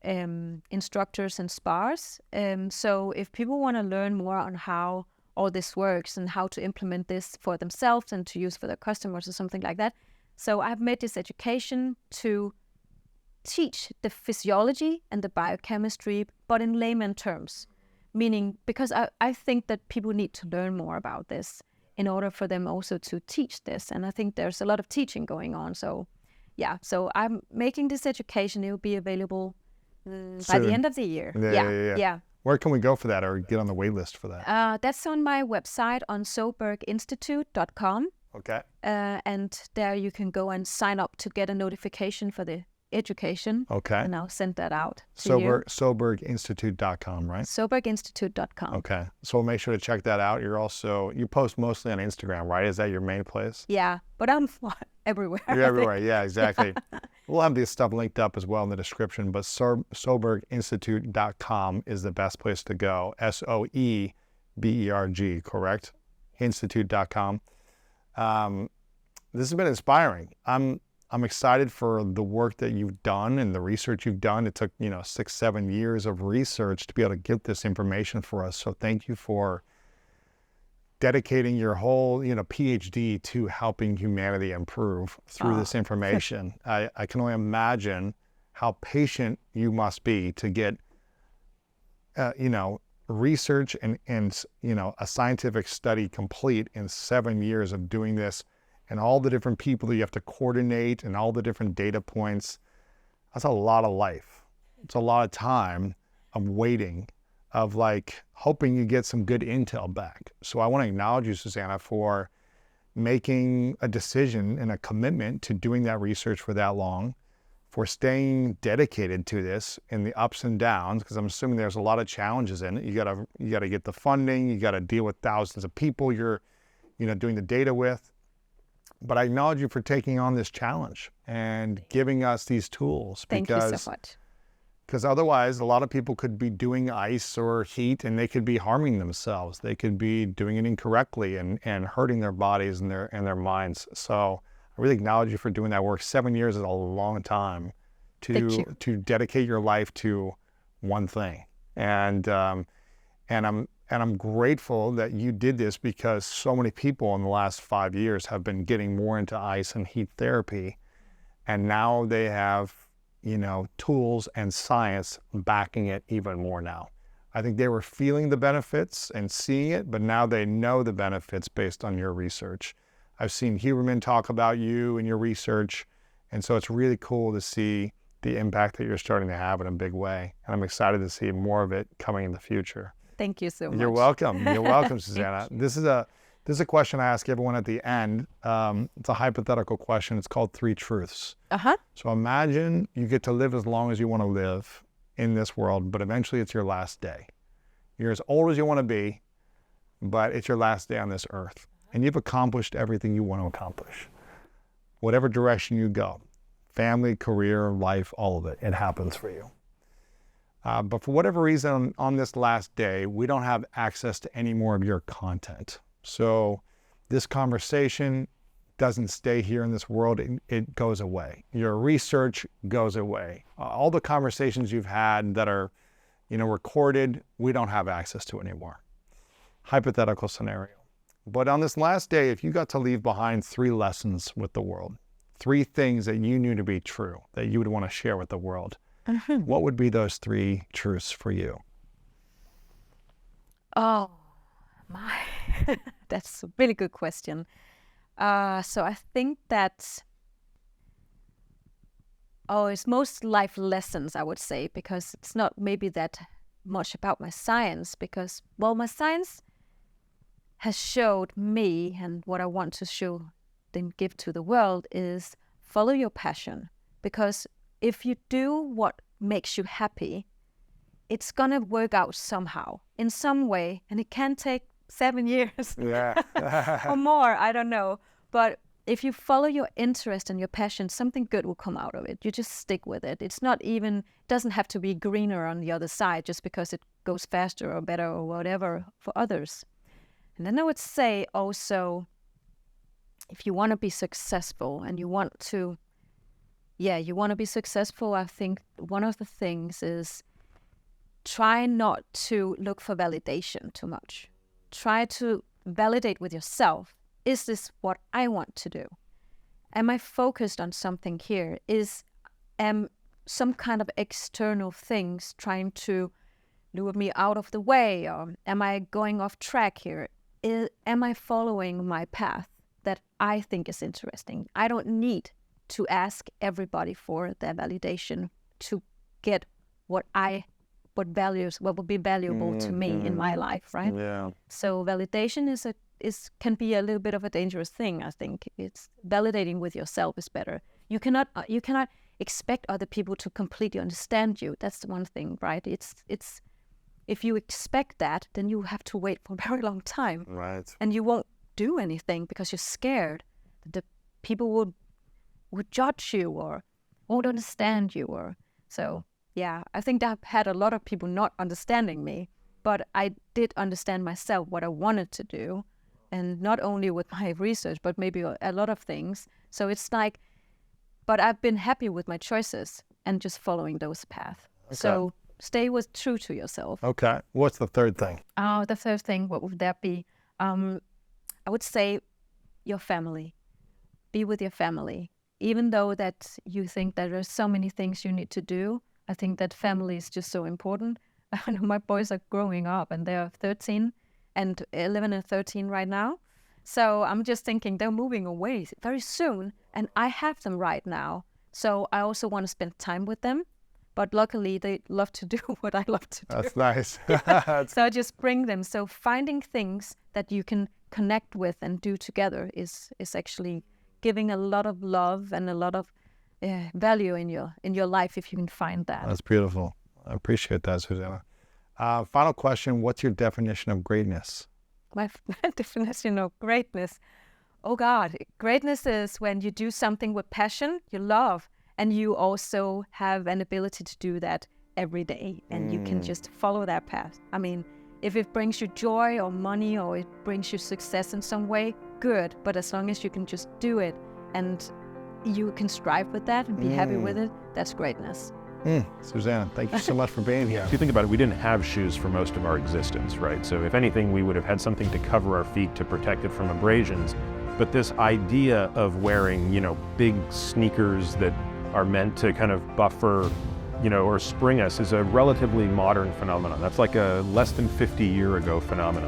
instructors and spars. So if people want to learn more on how all this works and how to implement this for themselves and to use for their customers or something like that. So I've made this education to teach the physiology and the biochemistry, but in layman terms. Meaning, because I think that people need to learn more about this in order for them also to teach this. And I think there's a lot of teaching going on. So yeah, so I'm making this education. It will be available by the end of the year. Yeah. Where can we go for that or get on the wait list for that? That's on my website on soberginstitute.com. Okay. And there you can go and sign up to get a notification for the education. Okay. And I'll send that out to you. Soberginstitute.com, right? Soberginstitute.com. Okay. So we'll make sure to check that out. You post mostly on Instagram, right? Is that your main place? Yeah, but I'm everywhere. You're everywhere. Yeah, exactly. We'll have this stuff linked up as well in the description, but soberginstitute.com is the best place to go. SOEBERG, correct? Institute.com. This has been inspiring. I'm excited for the work that you've done and the research you've done. It took, 6-7 years of research to be able to get this information for us. So thank you for dedicating your whole, PhD to helping humanity improve through this information. I can only imagine how patient you must be to get, research and a scientific study complete in 7 years of doing this, and all the different people that you have to coordinate and all the different data points. That's a lot of life. It's a lot of time of waiting, of hoping you get some good intel back. So I want to acknowledge you, Susanna, for making a decision and a commitment to doing that research for that long, for staying dedicated to this in the ups and downs, because I'm assuming there's a lot of challenges in it. You gotta get the funding, you gotta deal with thousands of people you're doing the data with. But I acknowledge you for taking on this challenge and giving us these tools. Thank you so much. Because otherwise, a lot of people could be doing ice or heat and they could be harming themselves. They could be doing it incorrectly and hurting their bodies and their minds. So I really acknowledge you for doing that work. 7 years is a long time to dedicate your life to one thing. And I'm grateful that you did this, because so many people in the last 5 years have been getting more into ice and heat therapy. And now they have, tools and science backing it even more now. I think they were feeling the benefits and seeing it, but now they know the benefits based on your research. I've seen Huberman talk about you and your research. And so it's really cool to see the impact that you're starting to have in a big way. And I'm excited to see more of it coming in the future. Thank you so much. You're welcome. You're welcome, Susanna. This is a question I ask everyone at the end. It's a hypothetical question. It's called 3 truths. So imagine you get to live as long as you want to live in this world, but eventually it's your last day. You're as old as you want to be, but it's your last day on this earth. And you've accomplished everything you want to accomplish. Whatever direction you go, family, career, life, all of it, it happens for you. But for whatever reason, on this last day, we don't have access to any more of your content. So this conversation doesn't stay here in this world, it goes away. Your research goes away. All the conversations you've had that are, recorded, we don't have access to anymore. Hypothetical scenario. But on this last day, if you got to leave behind 3 lessons with the world, 3 things that you knew to be true, that you would want to share with the world, what would be those 3 truths for you? Oh, my. That's a really good question. So I think that, it's most life lessons, I would say, because it's not maybe that much about my science, because, well, my science has showed me, and what I want to show then give to the world is follow your passion. Because if you do what makes you happy, it's gonna work out somehow, in some way, and it can take 7 years or more, I don't know. But if you follow your interest and your passion, something good will come out of it. You just stick with it. It's not even, doesn't have to be greener on the other side just because it goes faster or better or whatever for others. And then I would say also, if you want to be successful and you want to be successful, I think one of the things is try not to look for validation too much. Try to validate with yourself. Is this what I want to do? Am I focused on something here? Am some kind of external things trying to lure me out of the way? Or am I going off track here? Am I following my path that I think is interesting? I don't need to ask everybody for their validation to get what will be valuable to me in my life, right? Yeah. So validation can be a little bit of a dangerous thing. I think it's validating with yourself is better. You cannot expect other people to completely understand you. That's the one thing, right? It's if you expect that, then you have to wait for a very long time, Right. and you won't do anything because you're scared that the people would judge you or won't understand you, or so. Yeah, I think I've had a lot of people not understanding me, but I did understand myself what I wanted to do, and not only with my research, but maybe a lot of things. So it's like, but I've been happy with my choices and just following those paths. Okay. So stay true to yourself. Okay. What's the 3rd thing? The 3rd thing, what would that be? I would say your family. Be with your family. Even though that you think that there's so many things you need to do, I think that family is just so important. I know my boys are growing up and they're 13 and 11 and 13 right now. So I'm just thinking they're moving away very soon and I have them right now. So I also want to spend time with them. But luckily, they love to do what I love to do. That's nice. So I just bring them. So finding things that you can connect with and do together is actually giving a lot of love and a lot of value in your life if you can find that. That's beautiful. I appreciate that, Susanna. Final question, what's your definition of greatness? My definition of greatness. Oh God, greatness is when you do something with passion, you love, and you also have an ability to do that every day, and you can just follow that path. I mean, if it brings you joy or money or it brings you success in some way, good. But as long as you can just do it and you can strive with that and be happy with it, that's greatness. Susanna, thank you so much for being here. If you think about it, we didn't have shoes for most of our existence, right? So if anything, we would have had something to cover our feet to protect it from abrasions. But this idea of wearing, big sneakers that are meant to kind of buffer, or spring us is a relatively modern phenomenon. That's like a less than 50-year ago phenomenon.